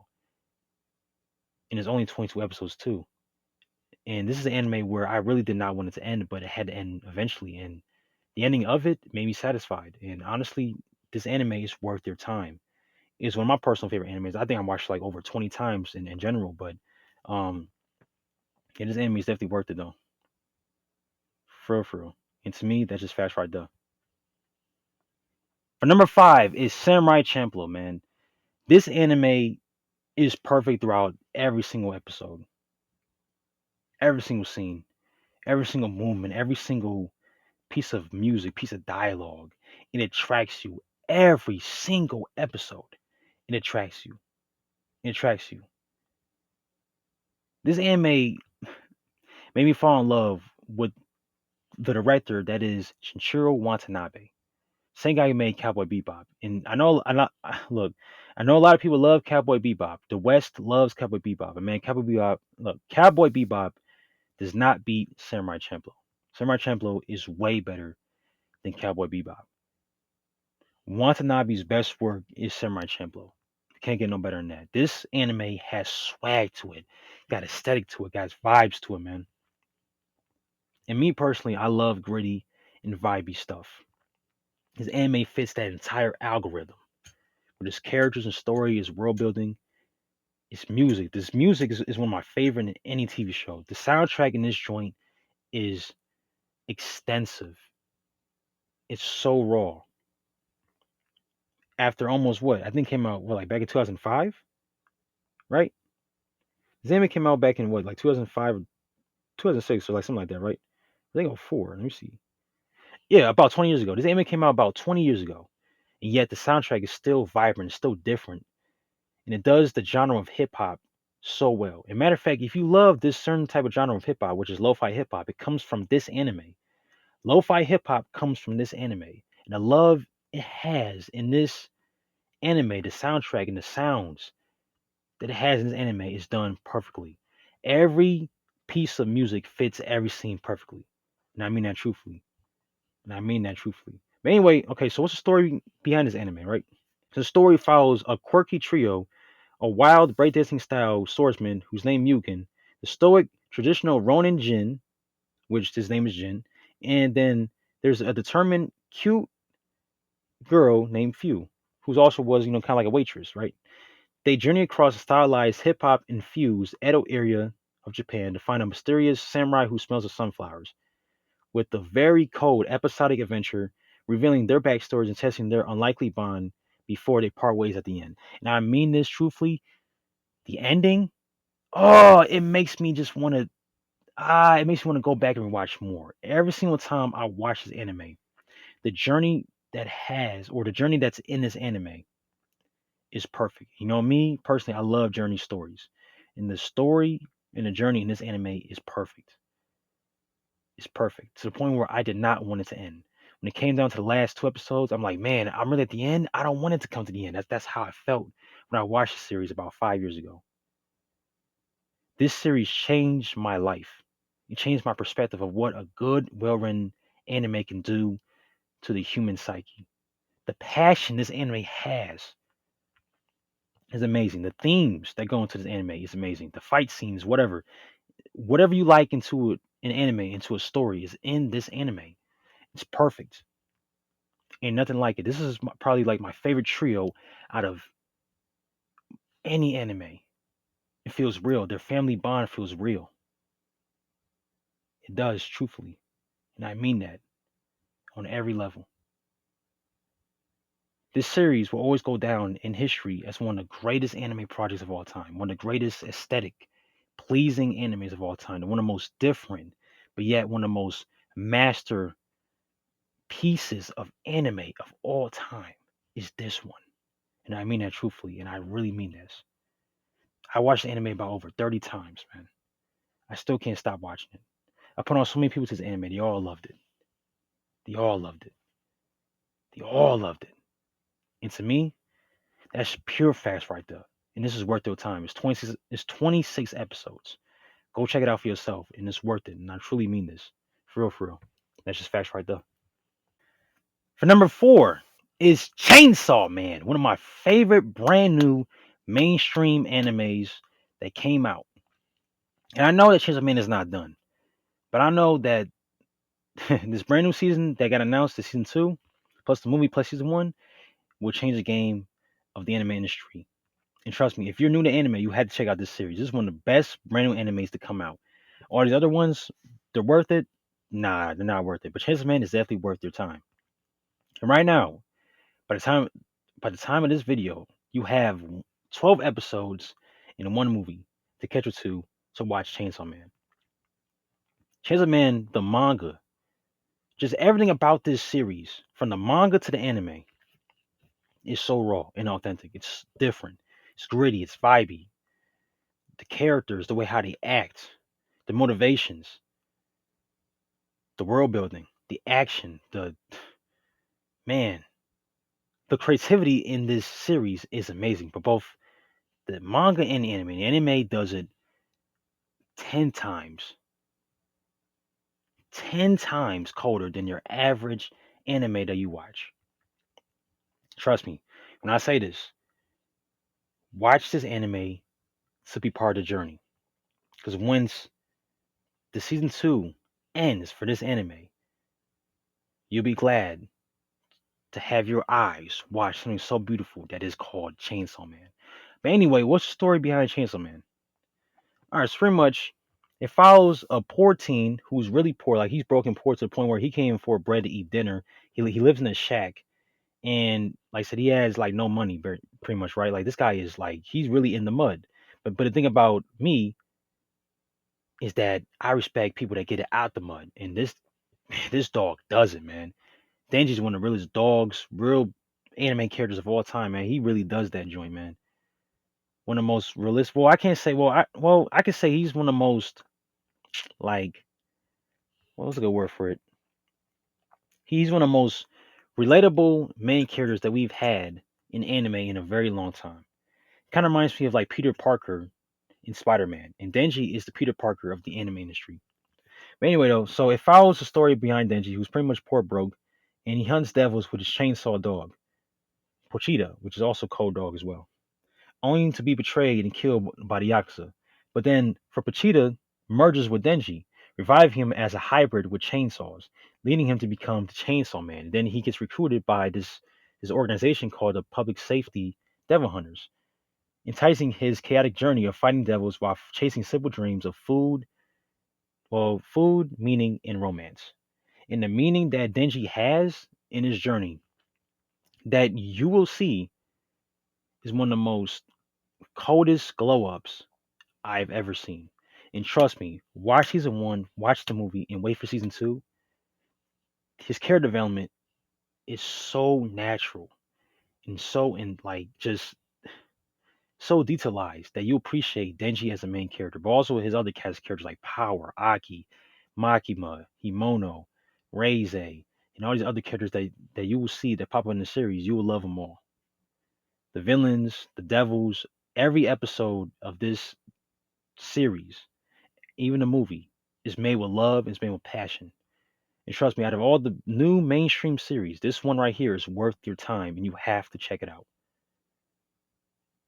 And it's only 22 episodes too. And this is an anime where I really did not want it to end, but it had to end eventually. And the ending of it made me satisfied. And honestly, this anime is worth your time. It's one of my personal favorite animes. I think I watched like over 20 times in general, but um yeah, this anime is definitely worth it though. For real. And to me, that's just fast right there. For number five is Samurai Champloo, man. This anime is perfect throughout every single episode, every single scene, every single movement, every single piece of music, piece of dialogue. It attracts you every single episode. It attracts you. It attracts you. This anime made me fall in love with the director that is Shinichiro Watanabe. Same guy who made Cowboy Bebop. And look, I know a lot of people love Cowboy Bebop. The West loves Cowboy Bebop. And man, Cowboy Bebop does not beat Samurai Champloo. Samurai Champloo is way better than Cowboy Bebop. Watanabe's best work is Samurai Champloo. Can't get no better than that. This anime has swag to it, got aesthetic to it, got vibes to it, man. And me personally, I love gritty and vibey stuff. This anime fits that entire algorithm. With its characters and story, its world building, its music. This music is one of my favorite in any TV show. The soundtrack in this joint is extensive. It's so raw. After almost what? I think it came out like back in 2005, right? This anime came out back in what, like 2005 or 2006 or like something like that, right? I think 04. Let me see. Yeah, about 20 years ago. This anime came out about 20 years ago. And yet the soundtrack is still vibrant, it's still different. And it does the genre of hip hop so well. As a matter of fact, if you love this certain type of genre of hip hop, which is lo-fi hip hop, it comes from this anime. Lo-fi hip hop comes from this anime. And the love it has in this anime, the soundtrack and the sounds that it has in this anime is done perfectly. Every piece of music fits every scene perfectly. And I mean that truthfully. And I mean that truthfully. But anyway, okay, so what's the story behind this anime, right? So the story follows a quirky trio, a wild breakdancing style swordsman who's named Mugen, the stoic traditional Ronin Jin, which his name is Jin, and then there's a determined cute girl named Fu, who's also was, kind of like a waitress, right? They journey across a stylized hip hop infused Edo area of Japan to find a mysterious samurai who smells of sunflowers, with the very cold episodic adventure revealing their backstories and testing their unlikely bond before they part ways at the end. And I mean this truthfully, the ending, oh, it makes me want to go back and watch more. Every single time I watch this anime, the journey that has, or the journey that's in this anime is perfect. You know, me personally, I love journey stories. And the story and the journey in this anime is perfect. It's perfect to the point where I did not want it to end. When it came down to the last two episodes, I'm like, man, I'm really at the end. I don't want it to come to the end. That's how I felt when I watched the series about 5 years ago. This series changed my life. It changed my perspective of what a good, well-written anime can do to the human psyche. The passion this anime has is amazing. The themes that go into this anime is amazing. The fight scenes, whatever you like into an anime, into a story, is in this anime. It's perfect. Ain't nothing like it. This is probably like my favorite trio out of any anime. It feels real. Their family bond feels real. It does, truthfully. And I mean that on every level. This series will always go down in history as one of the greatest anime projects of all time, one of the greatest aesthetic, pleasing animes of all time, one of the most different, but yet one of the most master pieces of anime of all time is this one. And I mean that truthfully, and I really mean this. I watched the anime about over 30 times, man. I still can't stop watching it. I put on so many people to this anime. They all loved it. They all loved it. They all loved it. And to me, that's pure facts right there. And this is worth your time. It's 26 episodes. Go check it out for yourself, and it's worth it. And I truly mean this. For real, for real. That's just facts right there. For number 4 is Chainsaw Man, one of my favorite brand new mainstream animes that came out. And I know that Chainsaw Man is not done, but I know that this brand new season that got announced, the season 2, plus the movie, plus season 1, will change the game of the anime industry. And trust me, if you're new to anime, you had to check out this series. This is one of the best brand new animes to come out. All these other ones, they're worth it. Nah, they're not worth it. But Chainsaw Man is definitely worth your time. And right now, by the time by the time of this video, you have 12 episodes in one movie to catch you to watch Chainsaw Man. Chainsaw Man, the manga, just everything about this series, from the manga to the anime, is so raw and authentic. It's different. It's gritty. It's vibey. The characters, the way how they act, the motivations, the world building, the action, the man, the creativity in this series is amazing. For both the manga and the anime. The anime does it 10 times, 10 times colder than your average anime that you watch. Trust me, when I say this, watch this anime to be part of the journey. Because once the season 2 ends for this anime, you'll be glad to have your eyes watch something so beautiful that is called Chainsaw Man. But anyway, what's the story behind Chainsaw Man? All right, so pretty much it follows a poor teen who's really poor. Like he's broken poor to the point where he can't even afford bread to eat dinner. He lives in a shack, and like I said, he has like no money, pretty much, right? Like this guy is like he's really in the mud. But the thing about me is that I respect people that get it out the mud, and this dog does it, man. Denji's one of the realest dogs, real anime characters of all time, man. He really does that joint, man. One of the most realistic. Well, I can't say. I can say he's one of the most like what was a good word for it? He's one of the most relatable main characters that we've had in anime in a very long time. Kind of reminds me of like Peter Parker in Spider-Man, and Denji is the Peter Parker of the anime industry. But anyway, though, so it follows the story behind Denji, who's pretty much poor broke, and he hunts devils with his chainsaw dog, Pochita, which is also Code Dog as well, only to be betrayed and killed by the Yakuza. But then, for Pochita, merges with Denji, revive him as a hybrid with chainsaws, leading him to become the Chainsaw Man. And then he gets recruited by this organization called the Public Safety Devil Hunters, enticing his chaotic journey of fighting devils while chasing simple dreams of food, well, food, meaning, and romance. And the meaning that Denji has in his journey that you will see is one of the most coldest glow ups I've ever seen. And trust me, watch season 1, watch the movie, and wait for season 2. His character development is so natural and so in like just so detailized that you appreciate Denji as a main character, but also his other cast characters like Power, Aki, Makima, Himono, Reze, and all these other characters that you will see that pop up in the series. You will love them all. The villains, the devils, every episode of this series, even the movie, is made with love, it's made with passion. And trust me, out of all the new mainstream series, this one right here is worth your time and you have to check it out.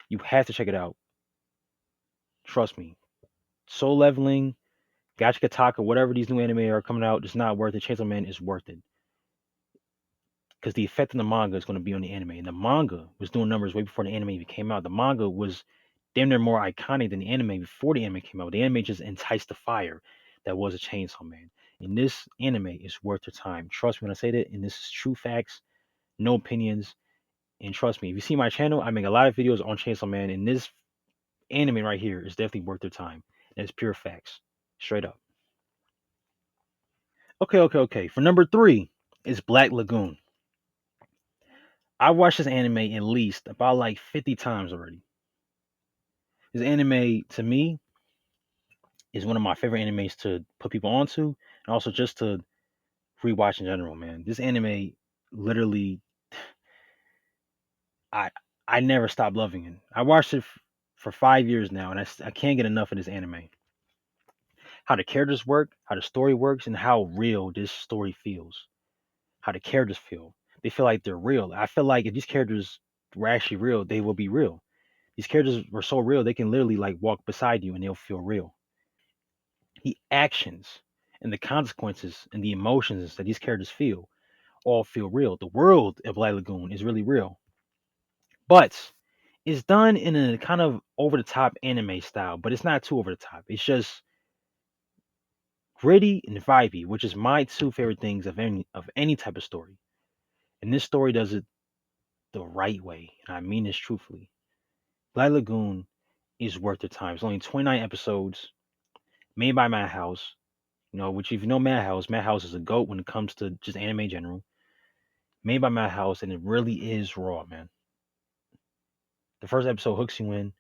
You have to check it out. Trust me. Soul Leveling, Gacha Kataka, whatever these new anime are coming out, it's not worth it. Chainsaw Man is worth it. Because the effect of the manga is going to be on the anime. And the manga was doing numbers way before the anime even came out. The manga was damn near more iconic than the anime before the anime came out. The anime just enticed the fire that was a Chainsaw Man. And this anime is worth your time. Trust me when I say that. And this is true facts, no opinions. And trust me, if you see my channel, I make a lot of videos on Chainsaw Man. And this anime right here is definitely worth your time. And it's pure facts. Straight up. Okay. For number 3 is Black Lagoon. I watched this anime at least about like 50 times already. This anime, to me, is one of my favorite animes to put people onto, and also just to rewatch in general, man. This anime literally, I I never stopped loving it. I watched it for 5 years now, and I can't get enough of this anime. How the characters work, how the story works, and how real this story feels. How the characters feel. They feel like they're real. I feel like if these characters were actually real, they will be real. These characters were so real they can literally like walk beside you and they'll feel real. The actions and the consequences and the emotions that these characters feel all feel real. The world of Black Lagoon is really real, but it's done in a kind of over the top anime style, but it's not too over the top. It's just gritty and vibey, which is my two favorite things of any type of story. And this story does it the right way, and I mean this truthfully. Black Lagoon is worth the time. It's only 29 episodes, made by Madhouse. Which if you know Madhouse is a goat when it comes to just anime in general. Made by Madhouse, and it really is raw, man. The first episode hooks you in,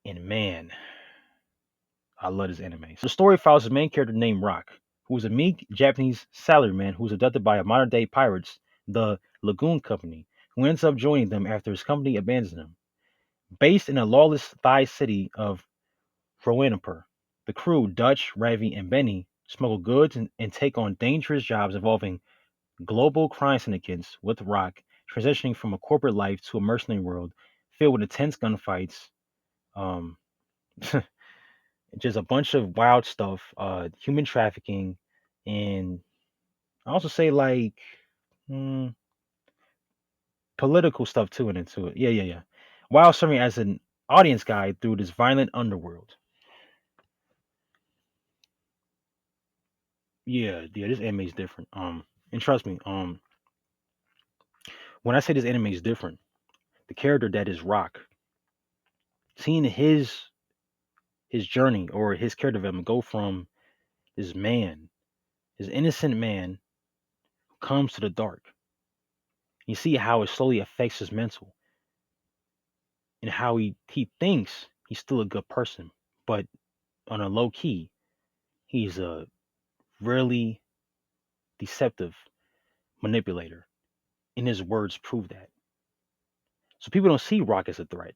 and man, I love this anime. So the story follows a main character named Rock, who is a meek Japanese salaryman who's abducted by a modern day pirates, the Lagoon Company, who ends up joining them after his company abandons him. Based in a lawless Thai city of Roanapur, the crew, Dutch, Ravi, and Benny, smuggle goods and take on dangerous jobs involving global crime syndicates, with Rock transitioning from a corporate life to a mercenary world filled with intense gunfights, um, just a bunch of wild stuff, human trafficking, and I also say like mm, political stuff too into it. Yeah. While serving as an audience guide through this violent underworld. Yeah, this anime is different. And trust me, when I say this anime is different, the character that is Rock, seeing his journey or his character development go from this man, this innocent man who comes to the dark. You see how it slowly affects his mental and how he thinks he's still a good person, but on a low key, he's a really deceptive manipulator. And his words prove that. So people don't see Rock as a threat,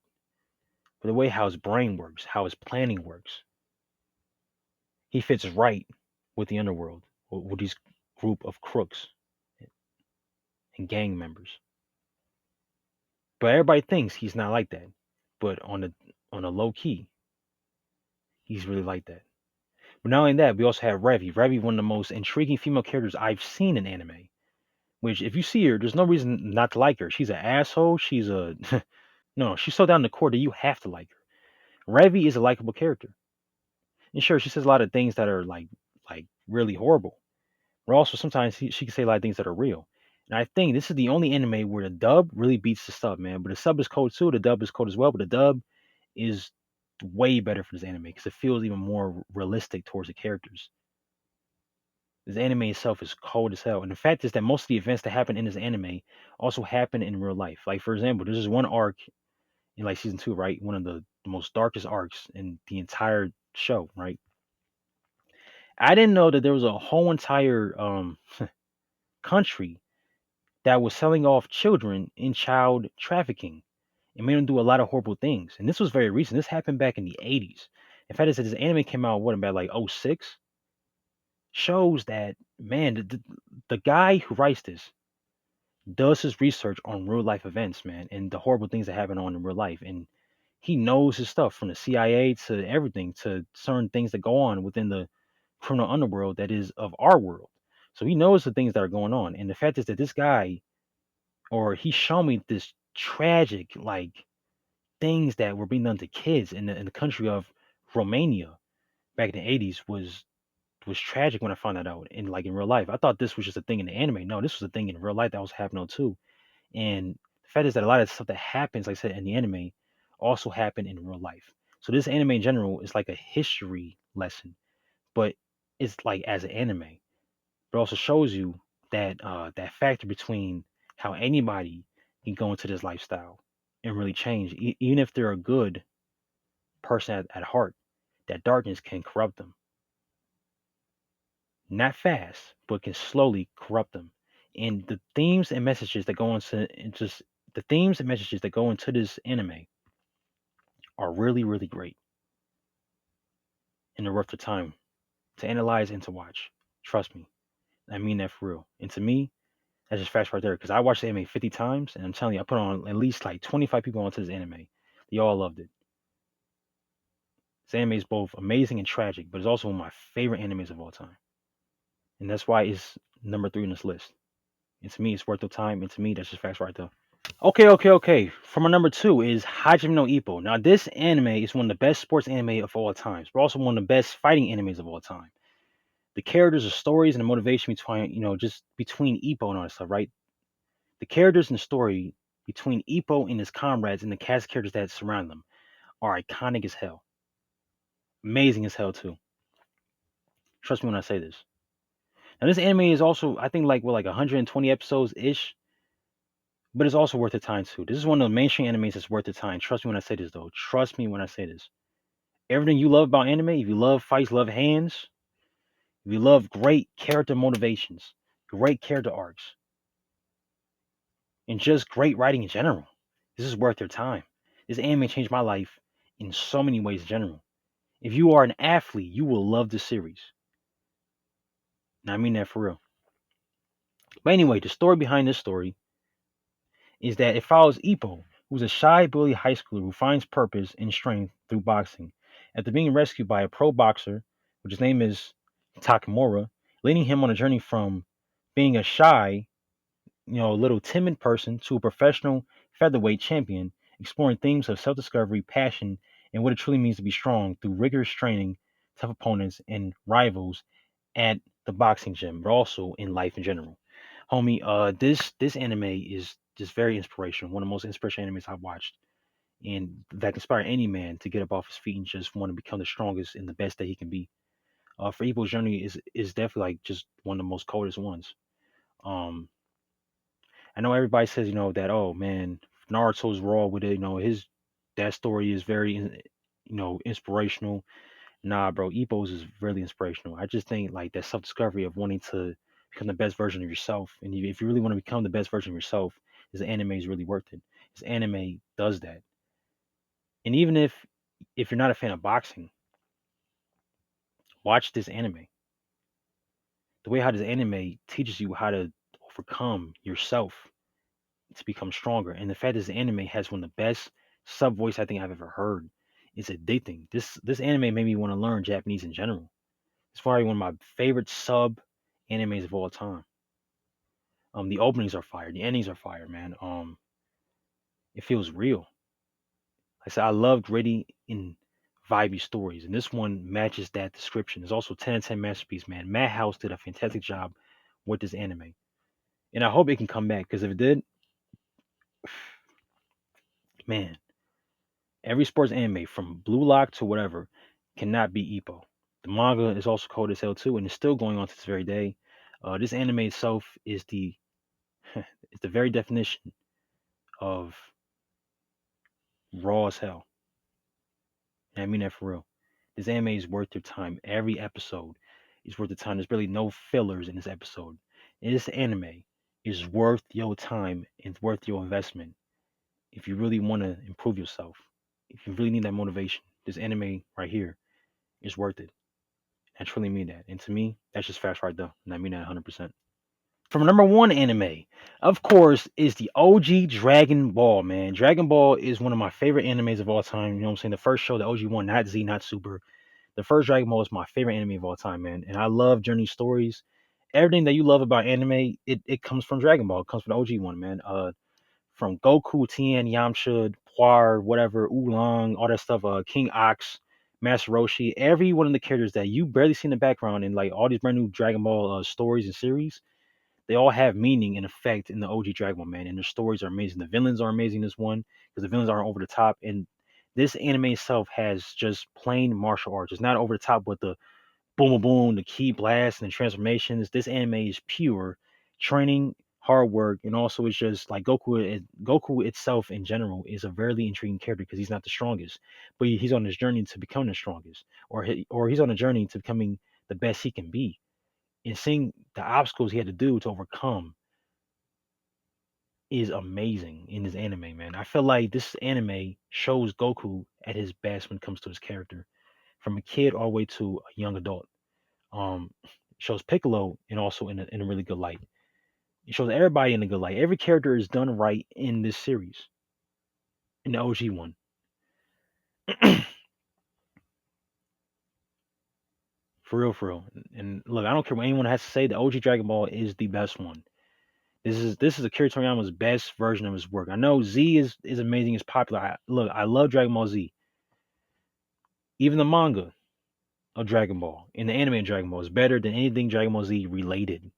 but the way how his brain works, how his planning works, he fits right with the underworld, with these group of crooks and gang members. But everybody thinks he's not like that. But on a low key, he's really like that. But not only that, we also have Revi. Revi, one of the most intriguing female characters I've seen in anime. Which, if you see her, there's no reason not to like her. She's an asshole. She's a no. She's so down the core that you have to like her. Revi is a likable character, and sure, she says a lot of things that are like really horrible. But also sometimes she can say a lot of things that are real. And I think this is the only anime where the dub really beats the sub, man. But the sub is cold too. The dub is cold as well. But the dub is way better for this anime because it feels even more realistic towards the characters. This anime itself is cold as hell. And the fact is that most of the events that happen in this anime also happen in real life. Like for example, there's this one arc in like season 2, right? One of the most darkest arcs in the entire show, right? I didn't know that there was a whole entire country that was selling off children in child trafficking and made them do a lot of horrible things. And this was very recent. This happened back in the 80s. In fact, this anime came out what about like '06? Shows that man, the guy who writes this does his research on real life events, man, and the horrible things that happen on in real life. And he knows his stuff from the CIA to everything to certain things that go on within the criminal underworld that is of our world. So he knows the things that are going on. And the fact is that this guy, or he showed me this tragic, like things that were being done to kids in the country of Romania back in the 80s was tragic when I found that out. And like in real life, I thought this was just a thing in the anime. No, this was a thing in real life that was happening too. And the fact is that a lot of stuff that happens, like I said, in the anime also happened in real life. So this anime in general is like a history lesson, but it's like as an anime. But also shows you that that factor between how anybody can go into this lifestyle and really change, even if they're a good person at heart, that darkness can corrupt them. Not fast, but can slowly corrupt them. And the themes and messages that go into just the themes and messages that go into this anime are really, really great and they're worth the time to analyze and to watch. Trust me, I mean that for real. And to me, that's just facts right there. Because I watched the anime 50 times, and I'm telling you, I put on at least like 25 people onto this anime. They all loved it. This anime is both amazing and tragic, but it's also one of my favorite animes of all time. And that's why it's number 3 on this list. And to me, it's worth the time. And to me, that's just facts right there. Okay. For my number 2 is Hajime no Ippo. Now, this anime is one of the best sports anime of all times, but also one of the best fighting animes of all time. The characters, the stories, and the motivation between, just between Ippo and all that stuff, right? The characters and the story between Ippo and his comrades and the cast characters that surround them are iconic as hell. Amazing as hell, too. Trust me when I say this. Now, this anime is also, I think, like 120 episodes ish, but it's also worth the time, too. This is one of the mainstream animes that's worth the time. Trust me when I say this, though. Trust me when I say this. Everything you love about anime, if you love fights, love hands, if you love great character motivations, great character arcs, and just great writing in general, this is worth your time. This anime changed my life in so many ways in general. If you are an athlete, you will love the series. And I mean that for real. But anyway, the story behind this story is that it follows Ippo, who's a shy, bully high schooler who finds purpose and strength through boxing. After being rescued by a pro boxer, which his name is Takamura, leading him on a journey from being a shy, a little timid person to a professional featherweight champion, exploring themes of self-discovery, passion, and what it truly means to be strong through rigorous training, tough opponents, and rivals at the boxing gym, but also in life in general. Homie, this anime is just very inspirational. One of the most inspirational animes I've watched, and that can inspire any man to get up off his feet and just want to become the strongest and the best that he can be. For Ippo's journey is definitely like just one of the most coldest ones. Um, I know everybody says, that oh man, Naruto's raw with it. His that story is very, inspirational. Nah, bro, Ippo's is really inspirational. I just think like that self discovery of wanting to become the best version of yourself, and if you really want to become the best version of yourself, this anime is really worth it. This anime does that, and even if you're not a fan of boxing, watch this anime. The way how this anime teaches you how to overcome yourself to become stronger. And the fact is, the anime has one of the best sub voice I think I've ever heard. It's addicting. This anime made me want to learn Japanese in general. It's probably one of my favorite sub animes of all time. The openings are fire. The endings are fire, man. It feels real. Like I said, I love gritty and vibey stories, and this one matches that description. It's also 10 out of 10 masterpiece, man. Madhouse did a fantastic job with this anime, and I hope it can come back because if it did, man, every sports anime from Blue Lock to whatever cannot be Ippo. The manga is also cold as hell too, and it's still going on to this very day. This anime itself is the is the very definition of raw as hell. And I mean that for real. This anime is worth your time. Every episode is worth the time. There's really no fillers in this episode. This anime is worth your time and worth your investment. If you really want to improve yourself, if you really need that motivation, this anime right here is worth it. I truly mean that. And to me, that's just fast right there. And I mean that 100%. From number one anime, of course, is the OG Dragon Ball, man. Dragon Ball is one of my favorite animes of all time. You know what I'm saying? The first show, the OG one, not Z, not Super. The first Dragon Ball is my favorite anime of all time, man. And I love journey stories. Everything that you love about anime, it comes from Dragon Ball. It comes from the OG one, man. From Goku, Tien, Yamcha, Poir, whatever, Oolong, all that stuff, King Ox, Master Roshi, every one of the characters that you barely see in the background in like all these brand new Dragon Ball stories and series, they all have meaning and effect in the OG Dragon Ball, man. And their stories are amazing. The villains are amazing. This one because the villains aren't over the top, and this anime itself has just plain martial arts. It's not over the top with the boom, boom, boom, the key blast and the transformations. This anime is pure training, hard work, and also it's just like Goku. Goku itself in general is a very intriguing character because he's not the strongest, but he's on his journey to become the strongest, or he's on a journey to becoming the best he can be. And seeing the obstacles he had to do to overcome is amazing in this anime, man. I feel like this anime shows Goku at his best when it comes to his character, from a kid all the way to a young adult. Um, shows Piccolo and also in a really good light. It shows everybody in a good light. Every character is done right in this series, in the OG one. For real, for real. And look, I don't care what anyone has to say. The OG Dragon Ball is the best one. This is Akira Toriyama's best version of his work. I know Z is amazing, is popular. Look, I love Dragon Ball Z. Even the manga of Dragon Ball and the anime of Dragon Ball is better than anything Dragon Ball Z related.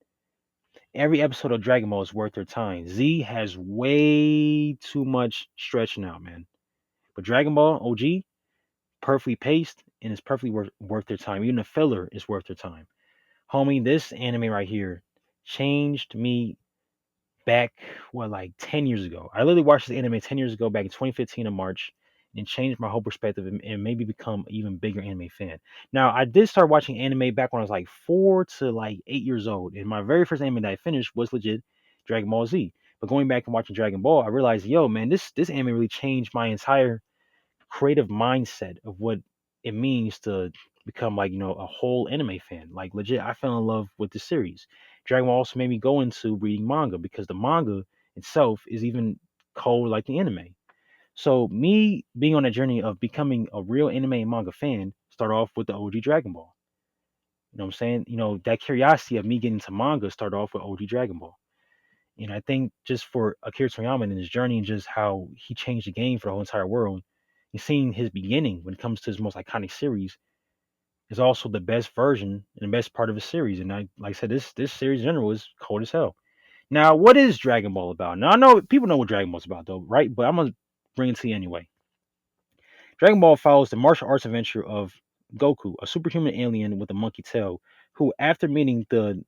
Every episode of Dragon Ball is worth their time. Z has way too much stretching out, man. But Dragon Ball OG, perfectly paced and it's perfectly worth their time. Even the filler is worth their time. Homie, this anime right here changed me back, what, like 10 years ago. I literally watched this anime 10 years ago, back in 2015 in March, and changed my whole perspective and maybe become an even bigger anime fan. Now, I did start watching anime back when I was like 4 to like 8 years old, and my very first anime that I finished was legit Dragon Ball Z. But going back and watching Dragon Ball, I realized, yo, man, this anime really changed my entire creative mindset of what it means to become like a whole anime fan. Like legit, I fell in love with the series. Dragon Ball also made me go into reading manga because the manga itself is even cold like the anime. So me being on a journey of becoming a real anime and manga fan started off with the OG Dragon Ball. You know what I'm saying? That curiosity of me getting into manga started off with OG Dragon Ball. And I think just for Akira Toriyama and his journey and just how he changed the game for the whole entire world, and seeing his beginning when it comes to his most iconic series is also the best version and the best part of his series. And like I said, this series in general is cold as hell. Now, what is Dragon Ball about? Now I know people know what Dragon Ball's about though, right? But I'm gonna bring it to you anyway. Dragon Ball follows the martial arts adventure of Goku, a superhuman alien with a monkey tail, who, after meeting the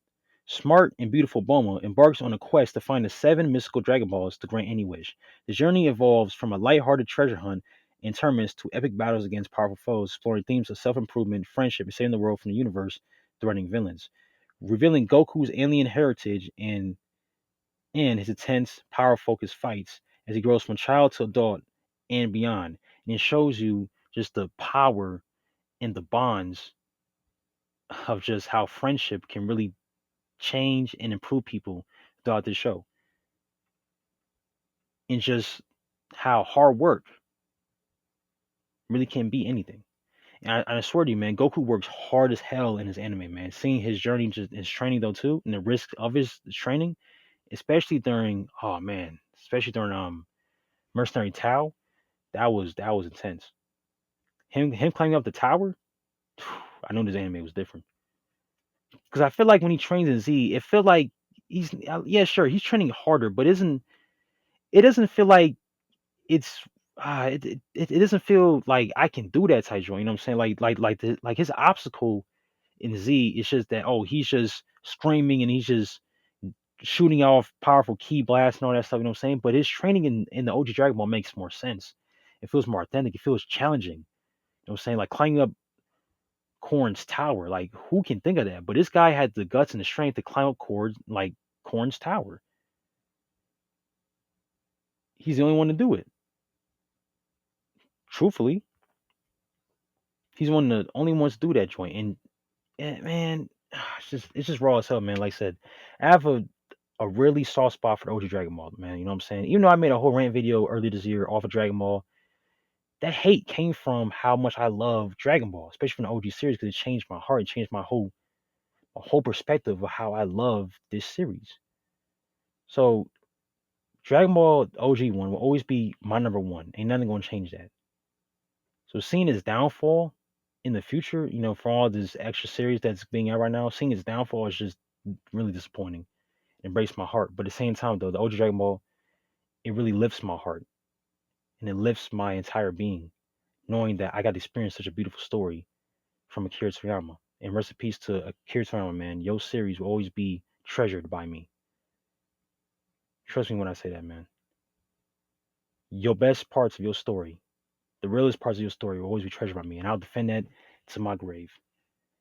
smart and beautiful Bulma, embarks on a quest to find the seven mystical Dragon Balls to grant any wish. The journey evolves from a lighthearted treasure hunt and tournaments to epic battles against powerful foes, exploring themes of self-improvement, friendship, and saving the world from the universe threatening villains, revealing Goku's alien heritage and his intense, power-focused fights as he grows from child to adult and beyond. And it shows you just the power and the bonds of just how friendship can really change and improve people throughout the show. And just how hard work really can be anything. And I swear to you, man, Goku works hard as hell in his anime, man. Seeing his journey, just his training though too, and the risk of his training, especially during especially during Mercenary Tao, that was intense. Him climbing up the tower, I knew this anime was different. Because I feel like when he trains in Z, it feel like yeah, sure, he's training harder, but isn't it doesn't feel like it's it doesn't feel like I can do that type joint. You know what I'm saying? Like his obstacle in Z is just that, oh, he's just screaming and he's just shooting off powerful key blasts and all that stuff. You know what I'm saying? But his training in the OG Dragon Ball makes more sense. It feels more authentic. It feels challenging. You know what I'm saying? Like climbing up Korn's tower. Like who can think of that? But this guy had the guts and the strength to climb up Korn's tower. He's the only one to do it. Truthfully, he's one of the only ones to do that joint. And man, it's just raw as hell, man. Like I said, I have a really soft spot for the OG Dragon Ball, man. You know what I'm saying? Even though I made a whole rant video earlier this year off of Dragon Ball, that hate came from how much I love Dragon Ball, especially from the OG series, because it changed my heart, it changed my whole perspective of how I love this series. So Dragon Ball OG one will always be my number one. Ain't nothing gonna change that. So seeing his downfall in the future, for all this extra series that's being out right now, seeing his downfall is just really disappointing. It breaks my heart. But at the same time, though, the OG Dragon Ball, it really lifts my heart and it lifts my entire being, knowing that I got to experience such a beautiful story from Akira Toriyama. And rest in peace to Akira Toriyama, man. Your series will always be treasured by me. Trust me when I say that, man. Your best parts of your story, the realest parts of your story, will always be treasured by me, and I'll defend that to my grave.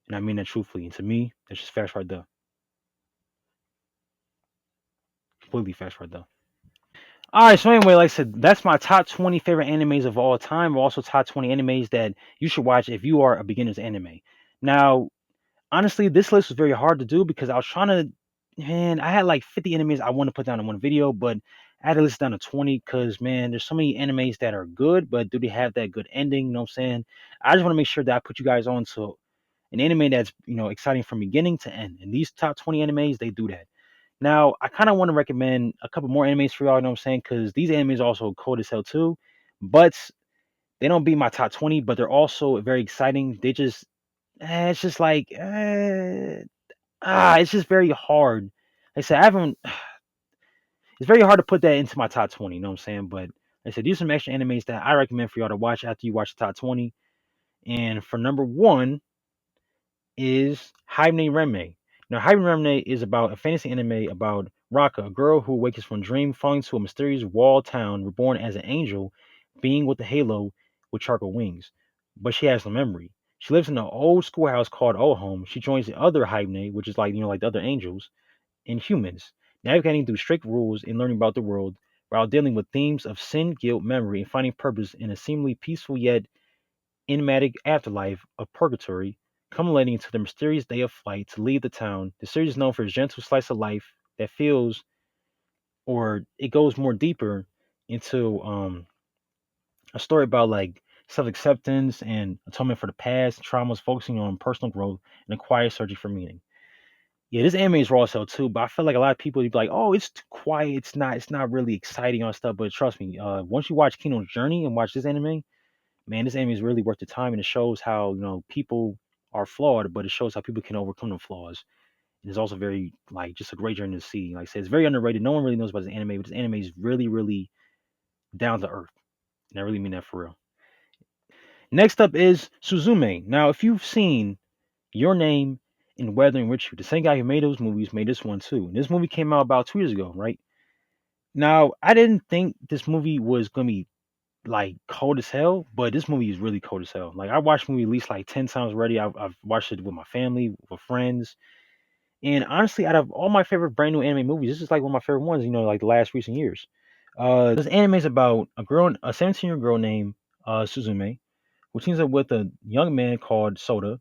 And I mean that truthfully. And to me, that's just facts right there. Completely facts right there. All right, so anyway, like I said, that's my top 20 favorite animes of all time, but also top 20 animes that you should watch if you are a beginner's anime. Now, honestly, this list was very hard to do because I was trying to, man, I had like 50 animes I want to put down in one video, but I had to list down to 20 because, man, there's so many animes that are good, but do they have that good ending? You know what I'm saying? I just want to make sure that I put you guys on to an anime that's, exciting from beginning to end. And these top 20 animes, they do that. Now, I kind of want to recommend a couple more animes for y'all, you know what I'm saying? Because these animes are also cold as hell too, but they don't beat my top 20, but they're also very exciting. They just, it's just like, it's just very hard. Like I said, I haven't, it's very hard to put that into my top 20, you know what I'm saying? But like I said, these are some extra animes that I recommend for y'all to watch after you watch the top 20. And for number one, is Haibane Renmei. Now, Haibane Renmei is about a fantasy anime about Raka, a girl who awakens from a dream, falling to a mysterious walled town, reborn as an angel, being with a halo with charcoal wings. But she has no memory. She lives in an old schoolhouse called Old Home. She joins the other Haibane, which is like the other angels, and humans, navigating through strict rules and learning about the world while dealing with themes of sin, guilt, memory, and finding purpose in a seemingly peaceful yet enigmatic afterlife of purgatory, culminating to the mysterious day of flight to leave the town. The series is known for its gentle slice of life that feels, or it goes more deeper into a story about like self acceptance and atonement for the past, traumas, focusing on personal growth and a quiet searching for meaning. Yeah, this anime is raw as hell too, but I feel like a lot of people would be like, "Oh, it's too quiet. It's not really exciting on stuff." But trust me, once you watch Kino's journey and watch this anime, man, this anime is really worth the time, and it shows how people are flawed, but it shows how people can overcome the flaws. And it's also very like just a great journey to see. Like I said, it's very underrated. No one really knows about this anime, but this anime is really, really down to earth, and I really mean that for real. Next up is Suzume. Now, if you've seen Your Name and Weathering with You, the same guy who made those movies made this one too. And this movie came out about 2 years ago, right? Now, I didn't think this movie was gonna be like cold as hell, but this movie is really cold as hell. Like I watched the movie at least like 10 times already. I've watched it with my family, with friends, and honestly, out of all my favorite brand new anime movies, this is like one of my favorite ones. Like the last recent years. This anime is about a 17-year-old girl named Suzume, who teams up with a young man called Soda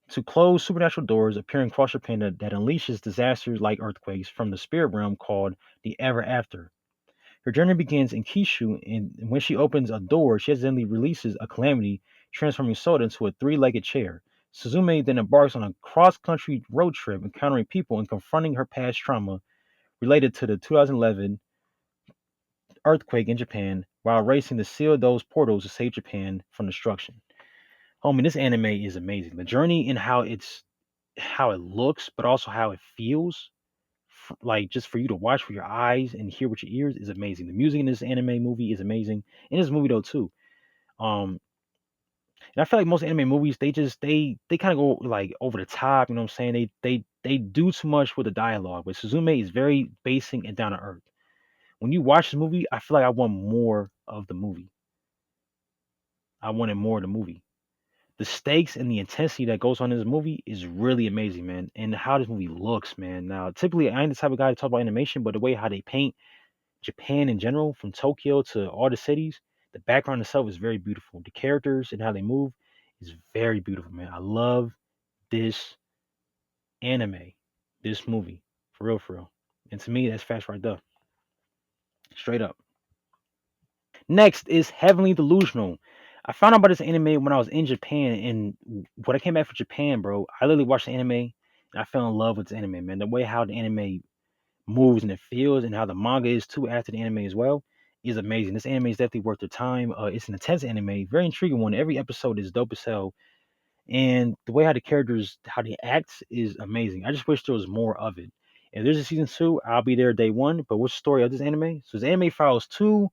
to close supernatural doors appearing across Japan that unleashes disasters like earthquakes from the spirit realm called the Ever After. Her journey begins in Kishu, and when she opens a door, she accidentally releases a calamity, transforming Soda into a three-legged chair. Suzume then embarks on a cross-country road trip, encountering people and confronting her past trauma related to the 2011 earthquake in Japan, while racing to seal those portals to save Japan from destruction. Homie, this anime is amazing. The journey and how it looks, but also how it feels. like just for you to watch with your eyes and hear with your ears is amazing. The music in this anime movie is amazing. In this movie though too. Um, and I feel like most anime movies they kind of go like over the top. You know what I'm saying? They do too much with the dialogue. But Suzume is very basic and down to earth. When you watch this movie, I feel like I want more of the movie. I wanted more of the movie. The stakes and the intensity that goes on in this movie is really amazing, man. And how this movie looks, man. Now, typically, I ain't the type of guy to talk about animation, but the way how they paint Japan in general, from Tokyo to all the cities, the background itself is very beautiful. The characters and how they move is very beautiful, man. I love this anime, this movie, for real, for real. And to me, that's fast right there, straight up. Next is Heavenly Delusional. I found out about this anime when I was in Japan, and when I came back from Japan, bro, I literally watched the anime and I fell in love with this anime, man. The way how the anime moves and it feels, and how the manga is too after the anime as well, is amazing. This anime is definitely worth your time. It's an intense anime, very intriguing one. Every episode is dope as hell, and the way how the characters how they act is amazing. I just wish there was more of it. If there's a season two, I'll be there day one. But what's the story of this anime? So this anime follows two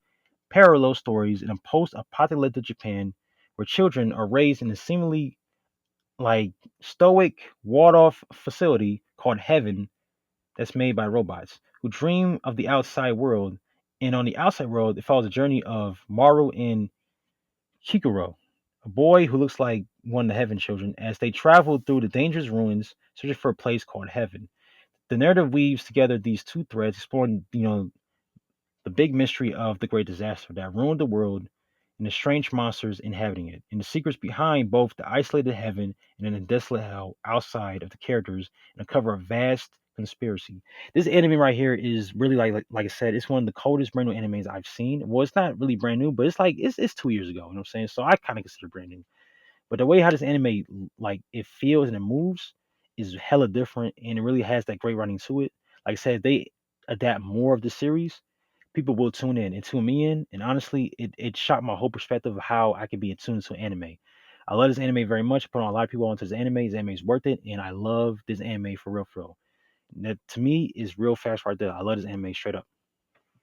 parallel stories in a post-apocalyptic Japan where children are raised in a seemingly like stoic walled-off facility called Heaven that's made by robots who dream of the outside world. And on the outside world, it follows the journey of Maru and Hikuro, a boy who looks like one of the Heaven children, as they travel through the dangerous ruins searching for a place called Heaven. The narrative weaves together these two threads, exploring the big mystery of the great disaster that ruined the world and the strange monsters inhabiting it, and the secrets behind both the isolated heaven and then the desolate hell outside of the characters, and uncover a vast conspiracy. This anime right here is really like I said, it's one of the coldest brand new animes I've seen. Well, it's not really brand new, but it's like it's 2 years ago. You know what I'm saying? So I kind of consider it brand new. But the way how this anime like it feels and it moves is hella different, and it really has that great writing to it. Like I said, if they adapt more of the series, people will tune in and tune me in. And honestly, it shot my whole perspective of how I can be attuned to anime. I love this anime very much. Put on a lot of people onto this anime. This anime is worth it, and I love this anime for real, for real. That to me is real fast right there. I love this anime straight up.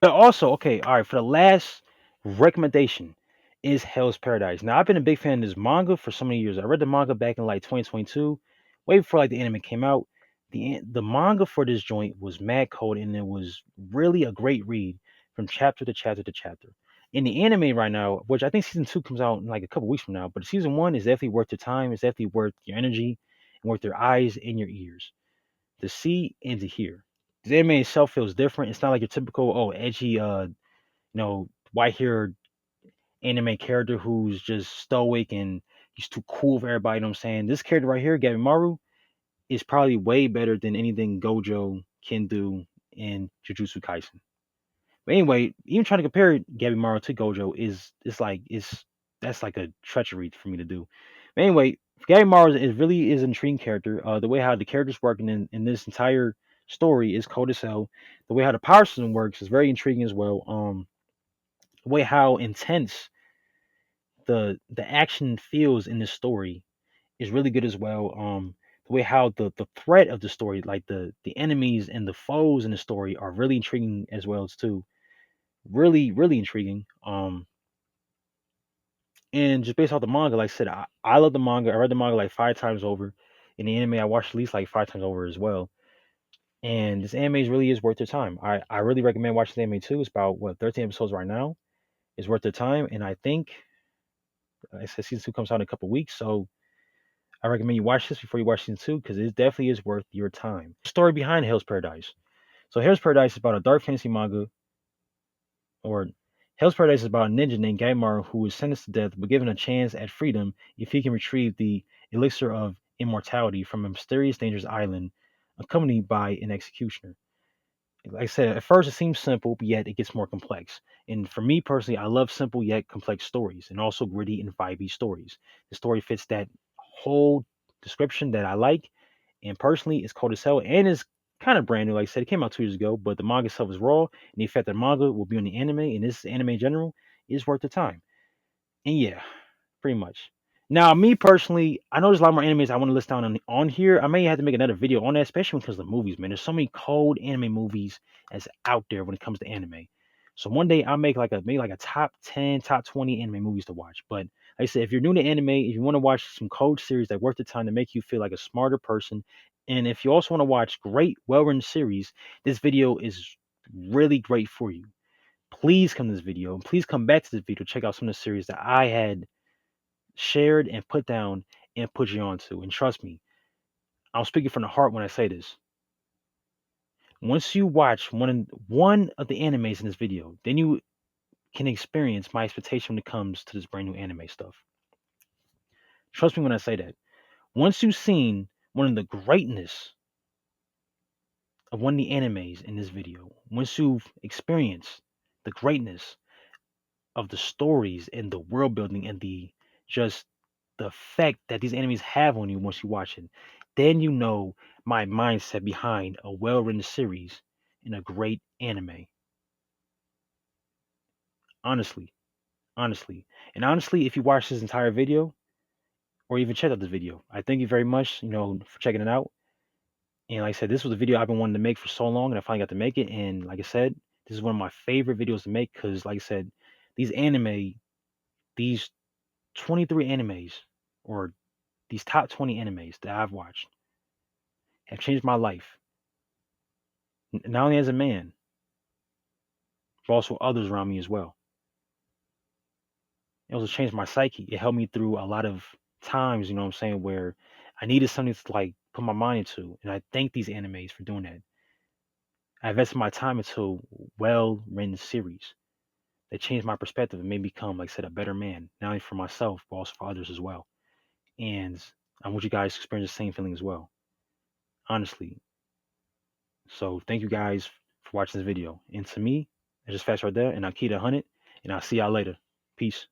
But also, okay, all right, for the last recommendation is Hell's Paradise. Now, I've been a big fan of this manga for so many years. I read the manga back in like 2022, way before like the anime came out. The manga for this joint was mad cold, and it was really a great read from chapter to chapter to chapter. In the anime right now, which I think season two comes out in like a couple weeks from now, but season one is definitely worth your time. It's definitely worth your energy and worth your eyes and your ears to see and to hear. The anime itself feels different. It's not like your typical edgy white haired anime character who's just stoic and he's too cool for everybody. You know what I'm saying? This character right here, Gabimaru, is probably way better than anything Gojo can do in Jujutsu Kaisen. But anyway, even trying to compare Gabimaru to Gojo is that's like a treachery for me to do. But anyway, Gabimaru is really is an intriguing character. The way how the characters work in this entire story is cold as hell. The way how the power system works is very intriguing as well. The way how intense the action feels in this story is really good as well. The way how the threat of the story, like the enemies and the foes in the story, are really intriguing as well as too. Really, really intriguing. And just based off the manga, like I said, I love the manga. I read the manga like 5 times over. In the anime, I watched at least like 5 times over as well. And this anime really is worth your time. I really recommend watching the anime too. It's about what 13 episodes right now. It's worth your time, and I think like I said season two comes out in a couple weeks, so I recommend you watch this before you watch season two because it definitely is worth your time. Story behind Hell's Paradise. So Hell's Paradise is about a dark fantasy manga, or Hell's Paradise is about a ninja named Gaimar who is sentenced to death but given a chance at freedom if he can retrieve the elixir of immortality from a mysterious dangerous island, accompanied by an executioner. Like I said, at first it seems simple, but yet it gets more complex. And for me personally, I love simple yet complex stories and also gritty and vibey stories. The story fits that whole description that I like. And personally, it's cold as hell and it's kind of brand new. Like I said, it came out 2 years ago, but the manga itself is raw. And the effect that manga will be on the anime and this anime in general is worth the time. And yeah, pretty much. Now, me personally, I know there's a lot more animes I want to list down on here. I may have to make another video on that, especially because of the movies, man. There's so many cold anime movies that's out there when it comes to anime. So one day I'll make like a top 10, top 20 anime movies to watch. But like I said, if you're new to anime, if you want to watch some cold series that worth the time to make you feel like a smarter person, and if you also want to watch great, well-written series, this video is really great for you. Please come to this video and please come back to this video. Check out some of the series that I had shared and put down and put you onto. And trust me, I'm speaking from the heart when I say this. Once you watch one of the animes in this video, then you can experience my expectation when it comes to this brand new anime stuff. Trust me when I say that. Once you've seen one of the greatness of one of the animes in this video, once you've experienced the greatness of the stories and the world building and the just the effect that these enemies have on you once you watch it, then you know my mindset behind a well-written series in a great anime. Honestly, honestly, and honestly, if you watch this entire video or even check out this video, I thank you very much, for checking it out. And like I said, this was a video I've been wanting to make for so long, and I finally got to make it. And like I said, this is one of my favorite videos to make because, like I said, these anime, these 23 animes, or these top 20 animes that I've watched have changed my life, not only as a man, but also others around me as well. It also changed my psyche. It helped me through a lot of times, what I'm saying, where I needed something to like put my mind into. And I thank these animes for doing that. I invested my time into well written series that changed my perspective and made me become, like I said, a better man, not only for myself, but also for others as well. And I want you guys to experience the same feeling as well. Honestly, so thank you guys for watching this video. And to me, it's just fast right there, and I'll keep it 100, and I'll see y'all later. Peace.